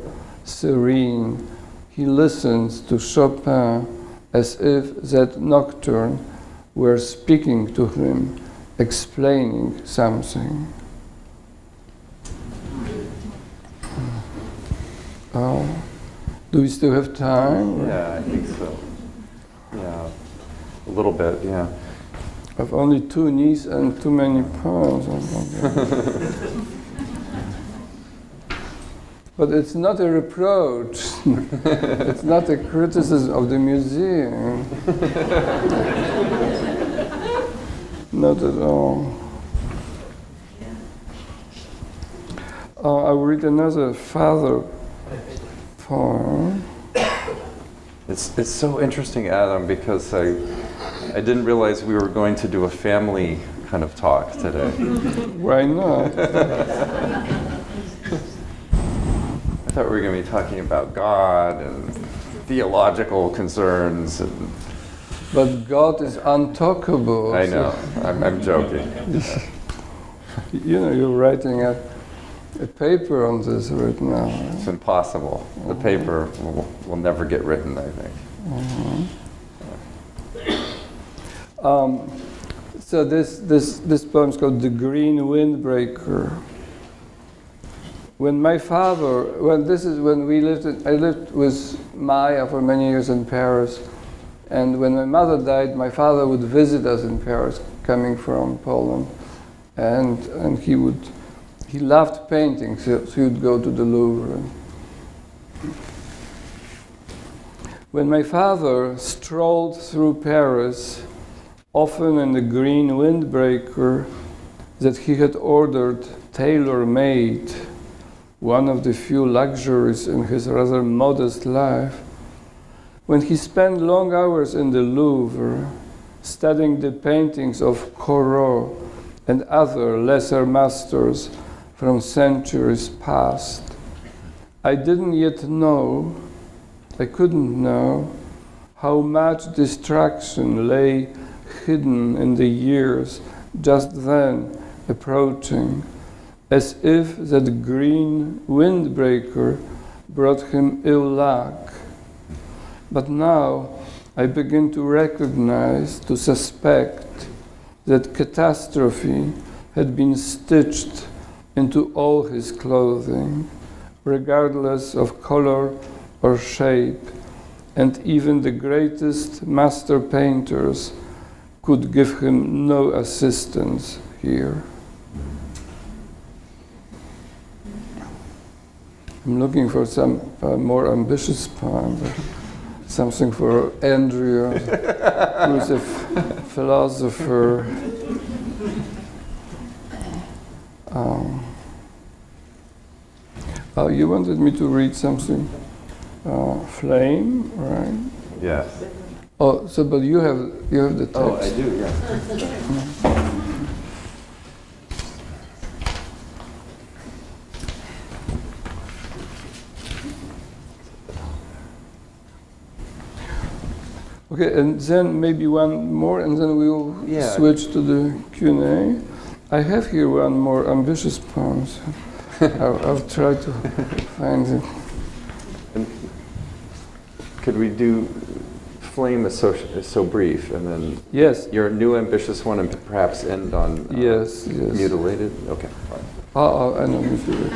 serene. He listens to Chopin as if that nocturne were speaking to him, explaining something. Oh, do we still have time? Yeah, I think so. Yeah, a little bit, yeah. I've only 2 knees and too many poems. But it's not a reproach. It's not a criticism of the museum. Not at all. I will read another father poem. It's so interesting, Adam, because I didn't realize we were going to do a family kind of talk today. Why not? I thought we were going to be talking about God and theological concerns. But God is untalkable. I know. I'm joking. You know, you're writing a paper on this right now. Right? It's impossible. The paper will never get written, I think. So this poem is called "The Green Windbreaker." When my father, I lived with Maya for many years in Paris, and when my mother died, my father would visit us in Paris, coming from Poland, and he loved painting, so he would go to the Louvre. When my father strolled through Paris, often in the green windbreaker that he had ordered tailor-made, one of the few luxuries in his rather modest life, when he spent long hours in the Louvre, studying the paintings of Corot and other lesser masters from centuries past, I couldn't know how much distraction lay hidden in the years just then approaching, as if that green windbreaker brought him ill luck. But now I begin to recognize, to suspect, that catastrophe had been stitched into all his clothing, regardless of color or shape, and even the greatest master painters could give him no assistance here. I'm looking for some more ambitious poem, something for Andrea, who is a philosopher. You wanted me to read something? Flame, right? Yes. Oh, so but you have the text. Oh, I do, yeah. Okay, and then maybe one more, and then we will switch to the Q&A. I have here one more ambitious poem. So I'll try to find it. And could we do Flame is so brief, and then your new ambitious one, and perhaps end on yes. Mutilated? Okay, fine. I know Mutilated.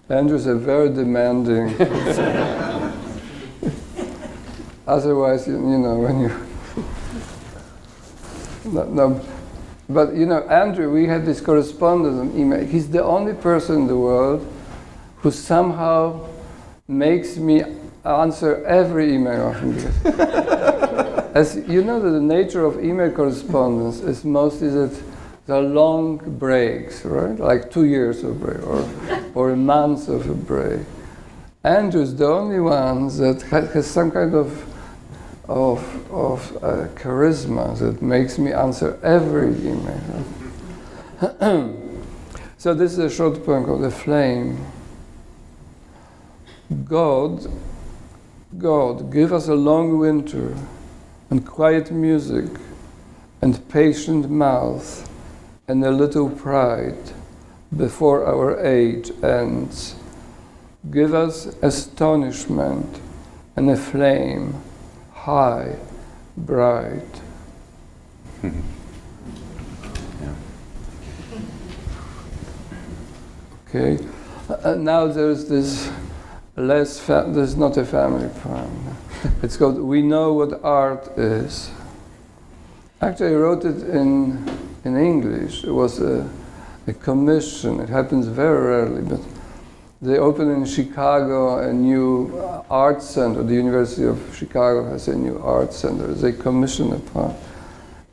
Andrew's a very demanding person. Otherwise, you know, when you... No, but, you know, Andrew, we had this correspondence on email. He's the only person in the world who somehow makes me answer every email of him. As you know, that the nature of email correspondence is mostly that there are long breaks, right? Like 2 years of break, or a month of a break. Andrew's the only one that has some kind of charisma that makes me answer every email. So this is a short poem called "The Flame." God, give us a long winter and quiet music and patient mouth and a little pride before our age ends. Give us astonishment and a flame high, bright. Okay, now there's this there's not a family poem. It's called "We Know What Art Is." Actually, I wrote it in English. It was a commission. It happens very rarely, but they opened in Chicago a new art center. The University of Chicago has a new art center. They commissioned a poem.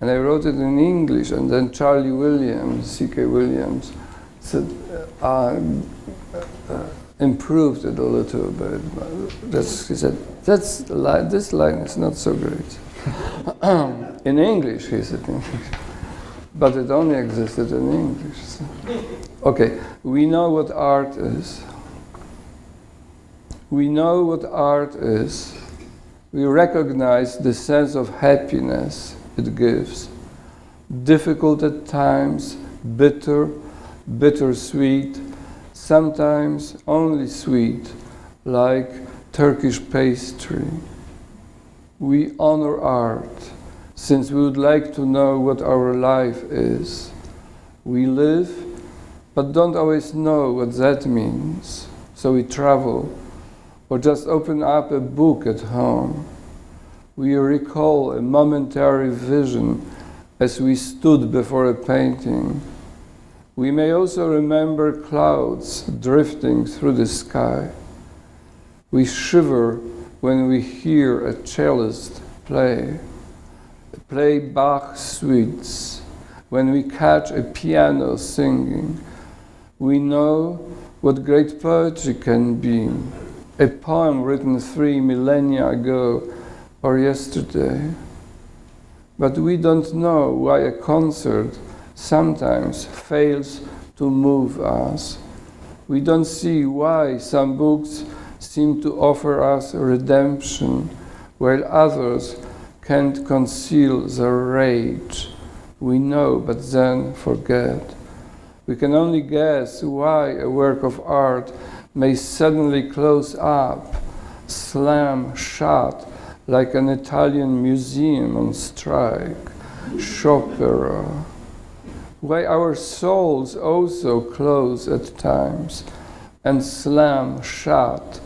And I wrote it in English, and then Charlie Williams, C.K. Williams, said, improved it a little bit. He said, this line is not so great. In English, he said, but it only existed in English. So. Okay, we know what art is. We know what art is. We recognize the sense of happiness it gives. Difficult at times, bittersweet, sometimes only sweet, like Turkish pastry. We honor art, since we would like to know what our life is. We live, but don't always know what that means. So we travel, or just open up a book at home. We recall a momentary vision as we stood before a painting. We may also remember clouds drifting through the sky. We shiver when we hear a cellist play Bach suites, when we catch a piano singing. We know what great poetry can be, a poem written 3 millennia ago or yesterday. But we don't know why a concert sometimes fails to move us. We don't see why some books seem to offer us redemption, while others can't conceal their rage. We know, but then forget. We can only guess why a work of art may suddenly close up, slam shut, like an Italian museum on strike, Chopera. Why our souls also close at times and slam shut,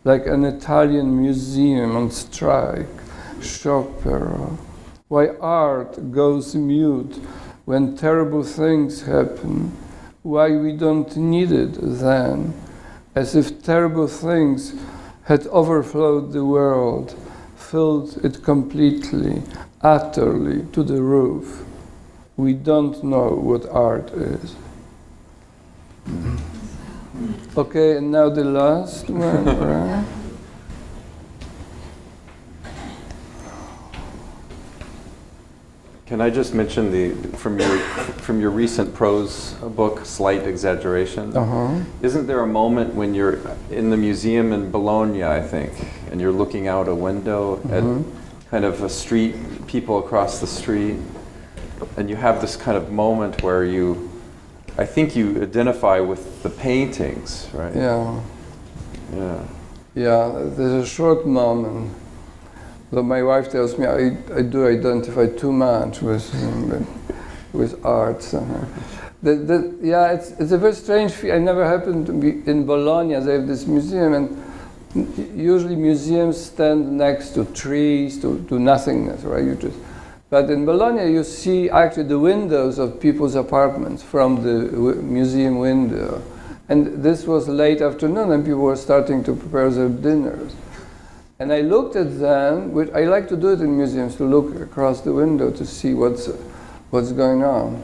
like an Italian museum on strike, Chopera. Why art goes mute when terrible things happen. Why we don't need it then, as if terrible things had overflowed the world, filled it completely, utterly to the roof. We don't know what art is. Okay, and now the last one, right? Can I just mention from your recent prose book, Slight Exaggeration? Uh-huh. Isn't there a moment when you're in the museum in Bologna, I think, and you're looking out a window at kind of a street, people across the street, and you have this kind of moment where I think you identify with the paintings, right? Yeah. Yeah. Yeah, there's a short moment. Though my wife tells me I do identify too much with art somehow. Yeah, it's a very strange feeling. I never happened to be in Bologna. They have this museum, and usually museums stand next to trees, to nothingness, right? But in Bologna, you see actually the windows of people's apartments from the museum window. And this was late afternoon, and people were starting to prepare their dinners. And I looked at them, which I like to do it in museums, to look across the window to see what's going on.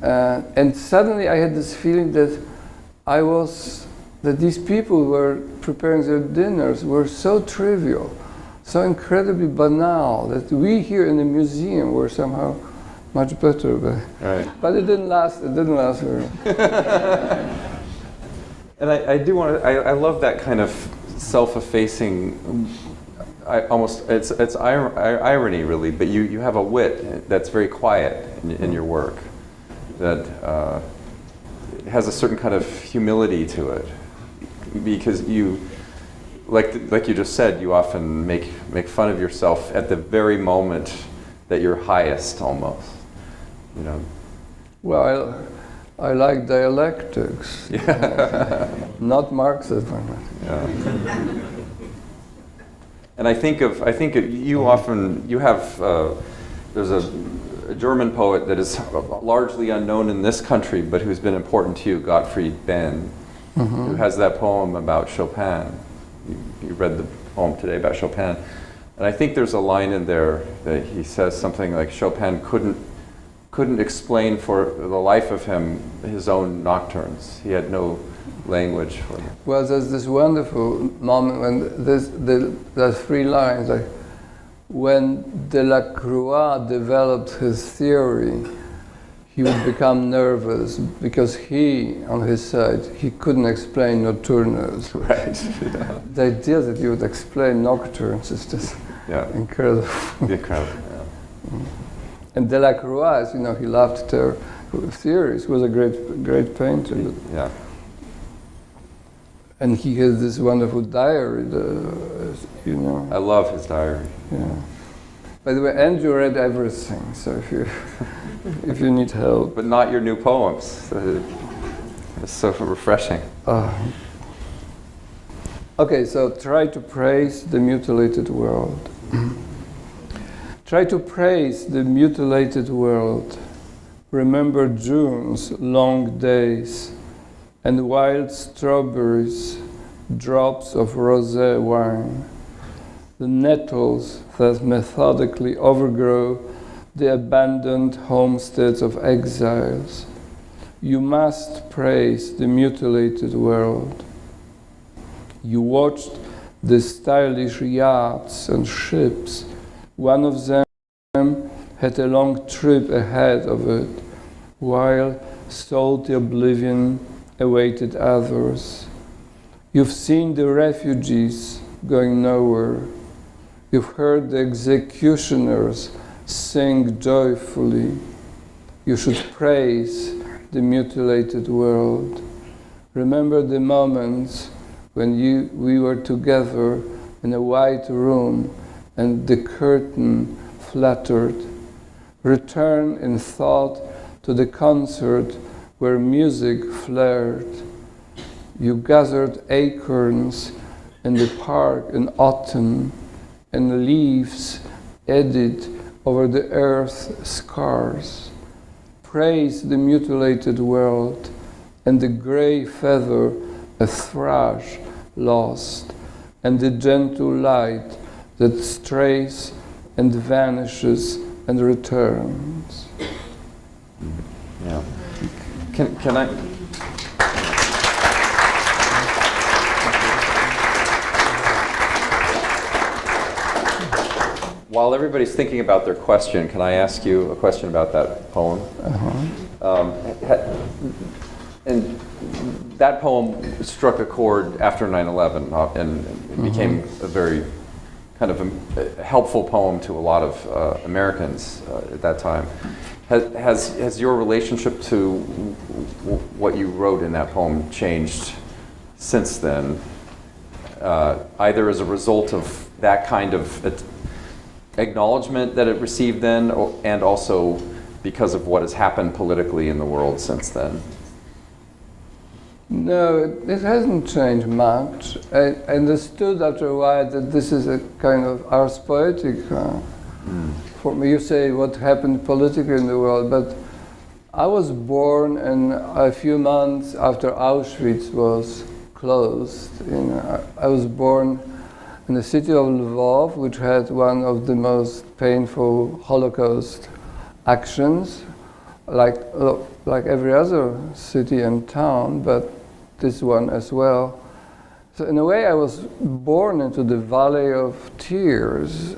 And suddenly I had this feeling that these people who were preparing their dinners were so trivial, so incredibly banal, that we here in the museum were somehow much better. But it didn't last very long. And I love that kind of self-effacing, it's irony really, but you have a wit that's very quiet in your work, that has a certain kind of humility to it, because you, like you just said, you often make fun of yourself at the very moment that you're highest, almost, you know. Well, I like dialectics, not Marxism. Yeah. And I think you often, you have, there's a German poet that is largely unknown in this country, but who's been important to you, Gottfried Benn, who has that poem about Chopin. You read the poem today about Chopin. And I think there's a line in there that he says something like Chopin couldn't explain for the life of him his own nocturnes. He had no language for them. Well, there's this wonderful moment when there's three lines. Like, when Delacroix developed his theory, he would become nervous because he, on his side, he couldn't explain nocturnes. Right. Yeah. The idea that you would explain nocturnes is just incredible. Incredible. Yeah. And Delacroix, as you know, he loved theories. He was a great painter. Yeah. And he has this wonderful diary, you know. I love his diary. Yeah. By the way, Andrew read everything, so if you need help. But not your new poems. It's so refreshing. Okay, so try to praise the mutilated world. Try to praise the mutilated world. Remember June's long days and wild strawberries, drops of rosé wine, the nettles that methodically overgrow the abandoned homesteads of exiles. You must praise the mutilated world. You watched the stylish yachts and ships. One of them had a long trip ahead of it, while salty oblivion awaited others. You've seen the refugees going nowhere. You've heard the executioners sing joyfully. You should praise the mutilated world. Remember the moments when we were together in a white room and the curtain fluttered. Return in thought to the concert where music flared. You gathered acorns in the park in autumn, and leaves eddied over the earth's scars. Praise the mutilated world and the gray feather a thrush lost, and the gentle light that strays and vanishes and returns. Yeah. Can I? While everybody's thinking about their question, can I ask you a question about that poem? And that poem struck a chord after 9/11 and it became a very kind of a helpful poem to a lot of Americans at that time. Has your relationship to what you wrote in that poem changed since then, either as a result of that kind of acknowledgement that it received then, and also because of what has happened politically in the world since then? No, it hasn't changed much. I understood after a while that this is a kind of ars poetica. For me, you say what happened politically in the world, but I was born in a few months after Auschwitz was closed. I was born in the city of Lvov, which had one of the most painful Holocaust actions, like every other city and town, but this one as well. So in a way, I was born into the valley of tears,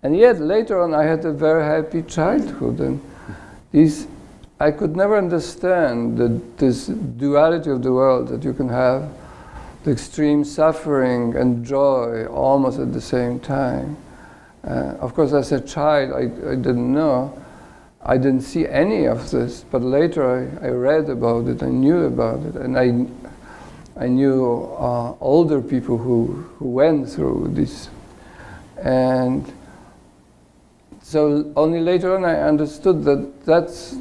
and yet later on, I had a very happy childhood, and I could never understand this duality of the world, that you can have the extreme suffering and joy almost at the same time. Of course, as a child, I didn't know. I didn't see any of this, but later I read about it, I knew about it, and I knew older people who went through this. And so only later on I understood that that's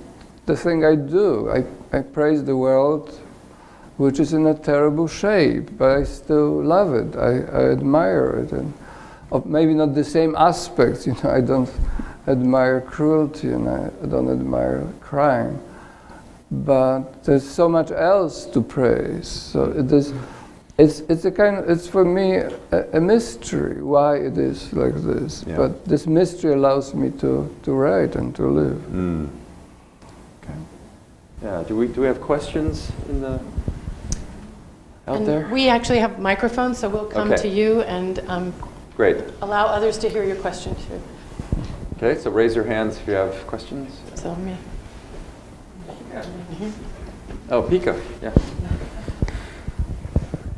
the thing I do. I praise the world, which is in a terrible shape, but I still love it. I admire it, and maybe not the same aspects. I don't admire cruelty and I don't admire crime, but there's so much else to praise. So it's for me a mystery why it is like this. Yeah. But this mystery allows me to write and to live. Okay. Yeah. Do we have questions in the? out And there? we actually have microphones, so we'll come Okay. to you and Great. allow others to hear your question too. Okay, so raise your hands if you have questions. So me. Oh, Pika, yeah.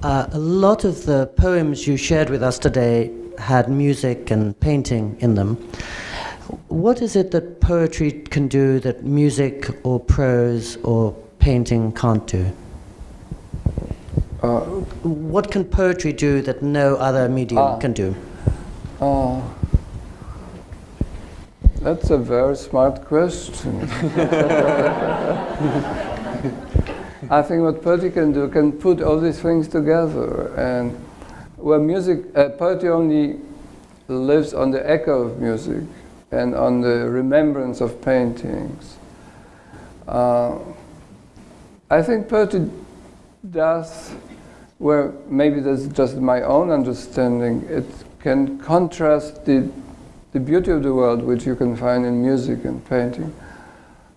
A lot of the poems you shared with us today had music and painting in them. What is it that poetry can do that music or prose or painting can't do? What can poetry do that no other medium can do? That's a very smart question. I think what poetry can do can put all these things together. And well, poetry only lives on the echo of music and on the remembrance of paintings. I think poetry does, well, maybe that's just my own understanding, it can contrast the beauty of the world, which you can find in music and painting,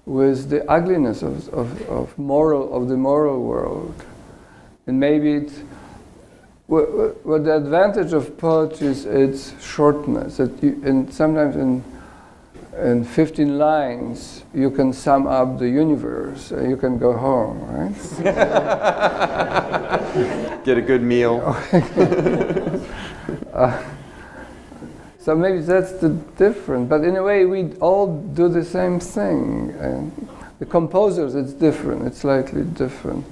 with the ugliness of the moral world. And maybe it's, well, the advantage of poetry is its shortness. That sometimes in 15 lines you can sum up the universe and you can go home, right? Get a good meal. So maybe that's the difference. But in a way, we all do the same thing. And the composers, it's different. It's slightly different.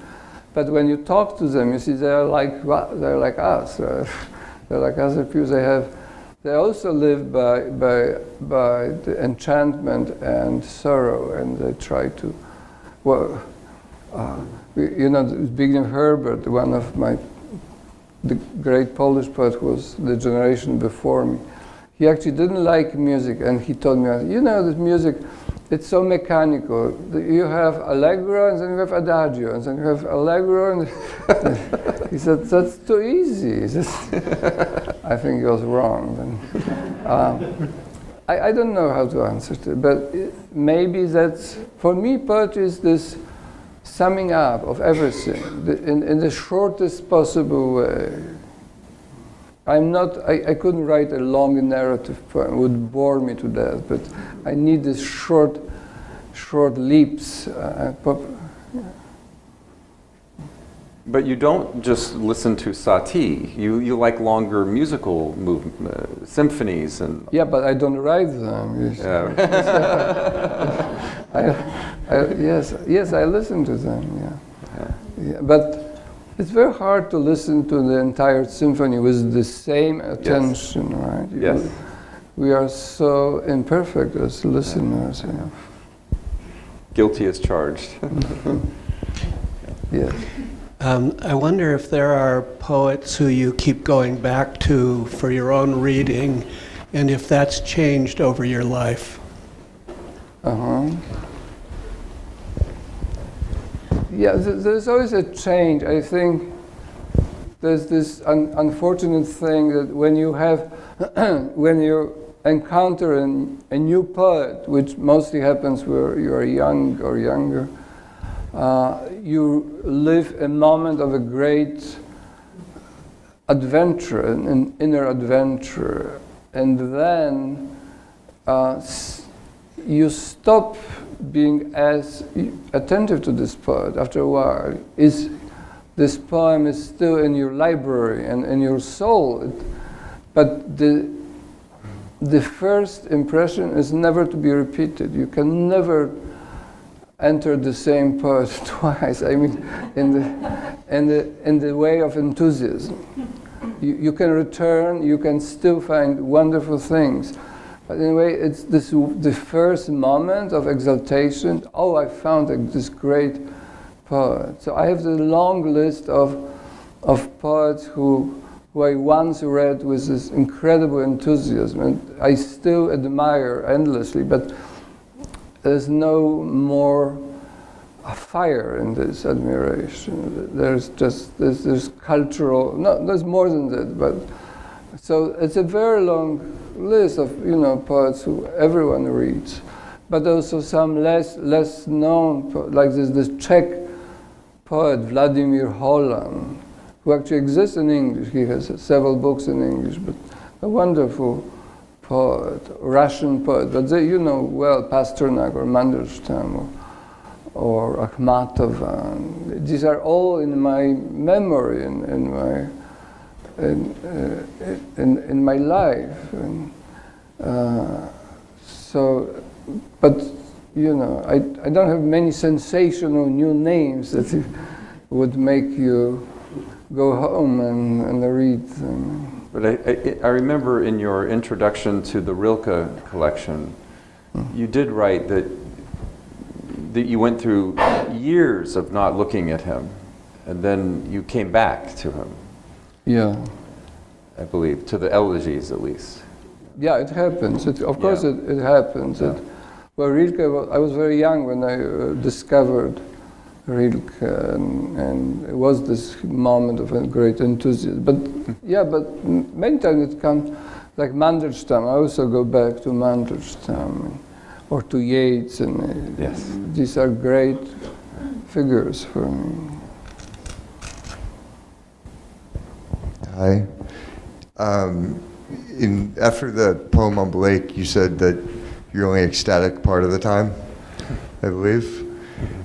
But when you talk to them, you see they're like us. They're like other people. They also live by the enchantment and sorrow, and they try to. Well, Zbigniew Herbert, one of the great Polish poet, was the generation before me. He actually didn't like music, and he told me, this music, it's so mechanical. You have allegro, and then you have adagio, and then you have allegro, and he said, that's too easy. I think he was wrong. I don't know how to answer to it, but maybe that's, for me, poetry is this summing up of everything in the shortest possible way. I couldn't write a long narrative poem, it would bore me to death, but I need these short leaps. But you don't just listen to Satie. You like longer musical symphonies and. Yeah, but I don't write them. Yeah. Yes, I listen to them. Yeah, but it's very hard to listen to the entire symphony with the same attention, yes. Right? Yes. We are so imperfect as listeners. Yeah. Guilty as charged. Yes. I wonder if there are poets who you keep going back to for your own reading, and if that's changed over your life. Yeah, there's always a change. I think there's this unfortunate thing that when you encounter a new poet, which mostly happens where you are young or younger, you live a moment of a great adventure, an inner adventure, and then you stop being as attentive to this poet after a while. This poem is still in your library and in your soul, but the first impression is never to be repeated. You can never enter the same poet twice. I mean, in the way of enthusiasm, you can return. You can still find wonderful things. But in a way, it's the first moment of exaltation. Oh, I found this great poet. So I have the long list of poets who I once read with this incredible enthusiasm, and I still admire endlessly. But there's no more fire in this admiration. There's cultural. No, there's more than that. But so it's a very long list of poets who everyone reads, but also some less known, like this Czech poet Vladimir Holan. who actually exists in English. He has several books in English, but a wonderful poet, Russian poet. But they, you know well, Pasternak or Mandelstam or Akhmatova. These are all in my memory, in my life. And, so, but you know, I don't have many sensational new names that would make you go home and read them. But I remember in your introduction to the Rilke collection, you did write that you went through years of not looking at him, and then you came back to him. Yeah. I believe, to the elegies at least. Yeah, it happens. Of course, it happens. Yeah. Well, Rilke, I was very young when I discovered Rilke, and it was this moment of a great enthusiasm. But yeah, but many times it comes, like Mandelstam. I also go back to Mandelstam, or to Yeats, and Yes. These are great figures for me. Hi. After the poem on Blake, you said that you're only ecstatic part of the time, I believe.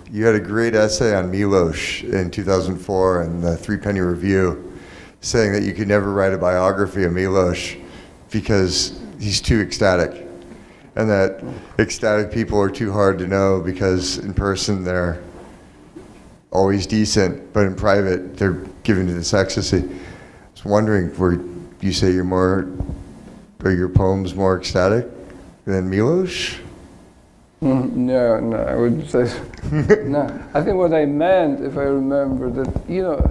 You had a great essay on Miloš in 2004 in the Threepenny Review, saying that you could never write a biography of Miloš because he's too ecstatic, and that ecstatic people are too hard to know because in person they're always decent, but in private they're given to this ecstasy. I was wondering, where you say are your poems more ecstatic than Miloš? No, I wouldn't say so. No, I think what I meant, if I remember, that, you know,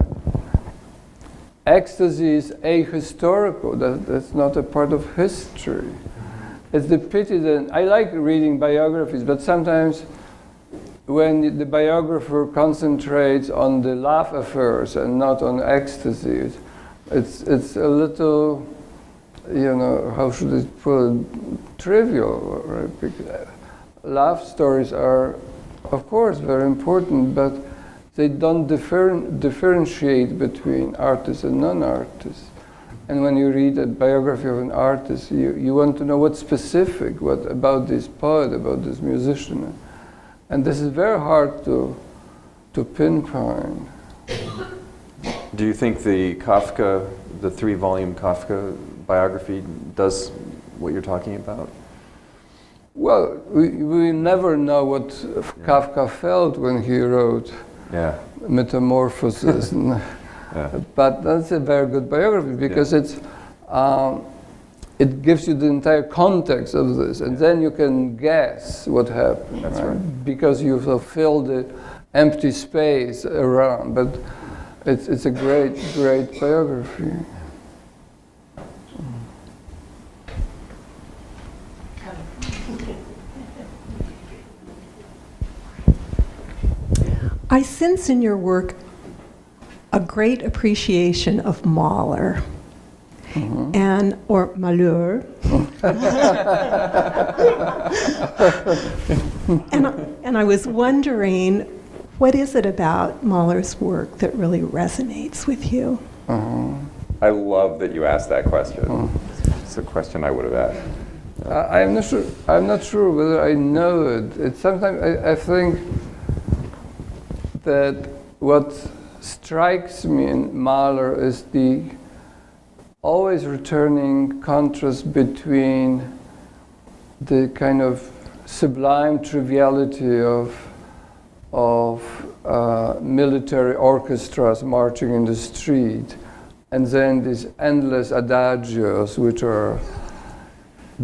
ecstasy is ahistorical. That's not a part of history. It's the pity that I like reading biographies, but sometimes when the biographer concentrates on the love affairs and not on ecstasy, it's a little, you know, how should I put it, trivial, right? Because love stories are, of course, very important, but they don't differentiate between artists and non-artists. And when you read a biography of an artist, you want to know what's specific, what about this poet, about this musician. And this is very hard to pinpoint. Do you think the Kafka, the 3-volume Kafka biography does what you're talking about? Well, we never know what Kafka felt when he wrote Metamorphosis. But that's a very good biography because it gives you the entire context of this, and then you can guess what happened. That's right. Because you sort of fill the empty space around. But it's a great biography. I sense in your work a great appreciation of Mahler, or Malheur. and I was wondering, what is it about Mahler's work that really resonates with you? I love that you asked that question. It's a question I would have asked. I'm not sure whether I know it. Sometimes I think that what strikes me in Mahler is the always returning contrast between the kind of sublime triviality of military orchestras marching in the street, and then these endless adagios which are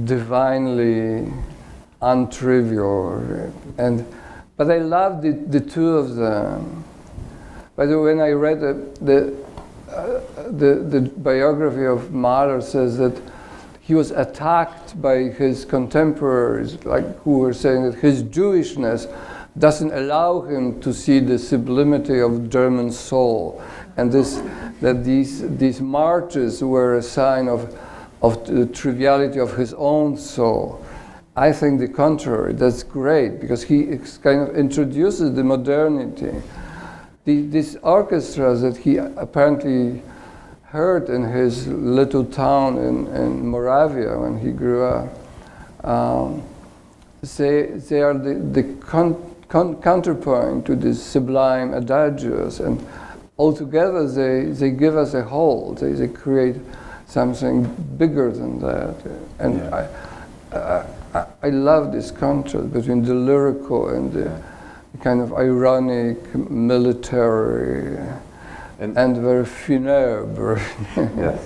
divinely untrivial. But I love the two of them. By the way, when I read the biography of Mahler, says that he was attacked by his contemporaries, like who were saying that his Jewishness doesn't allow him to see the sublimity of German soul, and that these marches were a sign of the triviality of his own soul. I think the contrary. That's great, because he kind of introduces the modernity. these orchestras that he apparently heard in his little town in Moravia when he grew up, they are the counterpoint to these sublime adagios, and altogether they give us a whole. They create something bigger than that. And I love this contrast between the lyrical and the kind of ironic, military, and very funèbre. Yes.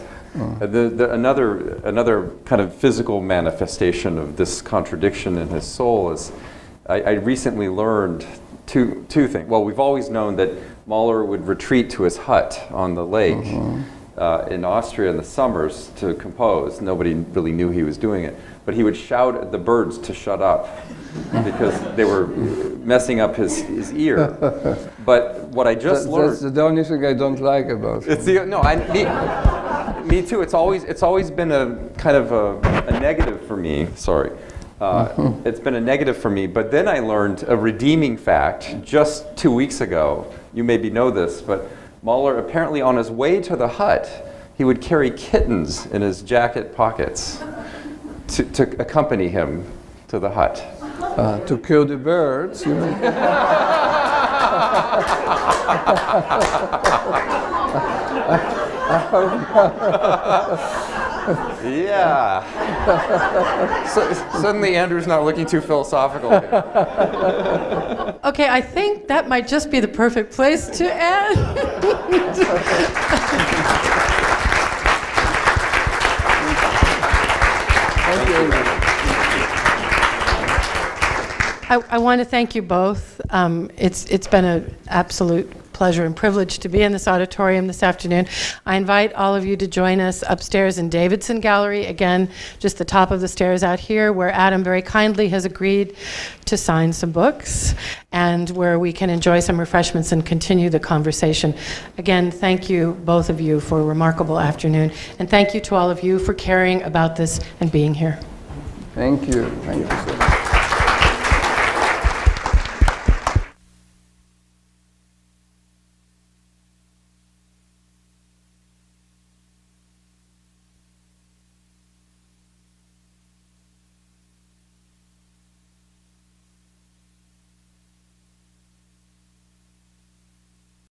Another kind of physical manifestation of this contradiction in his soul is, I recently learned two things. Well, we've always known that Mahler would retreat to his hut on the lake in Austria in the summers to compose. Nobody really knew he was doing it, but he would shout at the birds to shut up because they were messing up his ear. But what I just learned... That's the only thing I don't like about it. Me too. It's always been a kind of a negative for me. Sorry. It's been a negative for me. But then I learned a redeeming fact just 2 weeks ago. You maybe know this, but Mahler, apparently on his way to the hut, he would carry kittens in his jacket pockets to accompany him to the hut. To kill the birds, you mean? Yeah. Suddenly Andrew's not looking too philosophical here. Okay, I think that might just be the perfect place to end. I want to thank you both. It's been an absolute pleasure and privilege to be in this auditorium this afternoon. I invite all of you to join us upstairs in Davidson Gallery, again, just the top of the stairs out here, where Adam very kindly has agreed to sign some books and where we can enjoy some refreshments and continue the conversation. Again, thank you, both of you, for a remarkable afternoon, and thank you to all of you for caring about this and being here. Thank you. Thank you so much.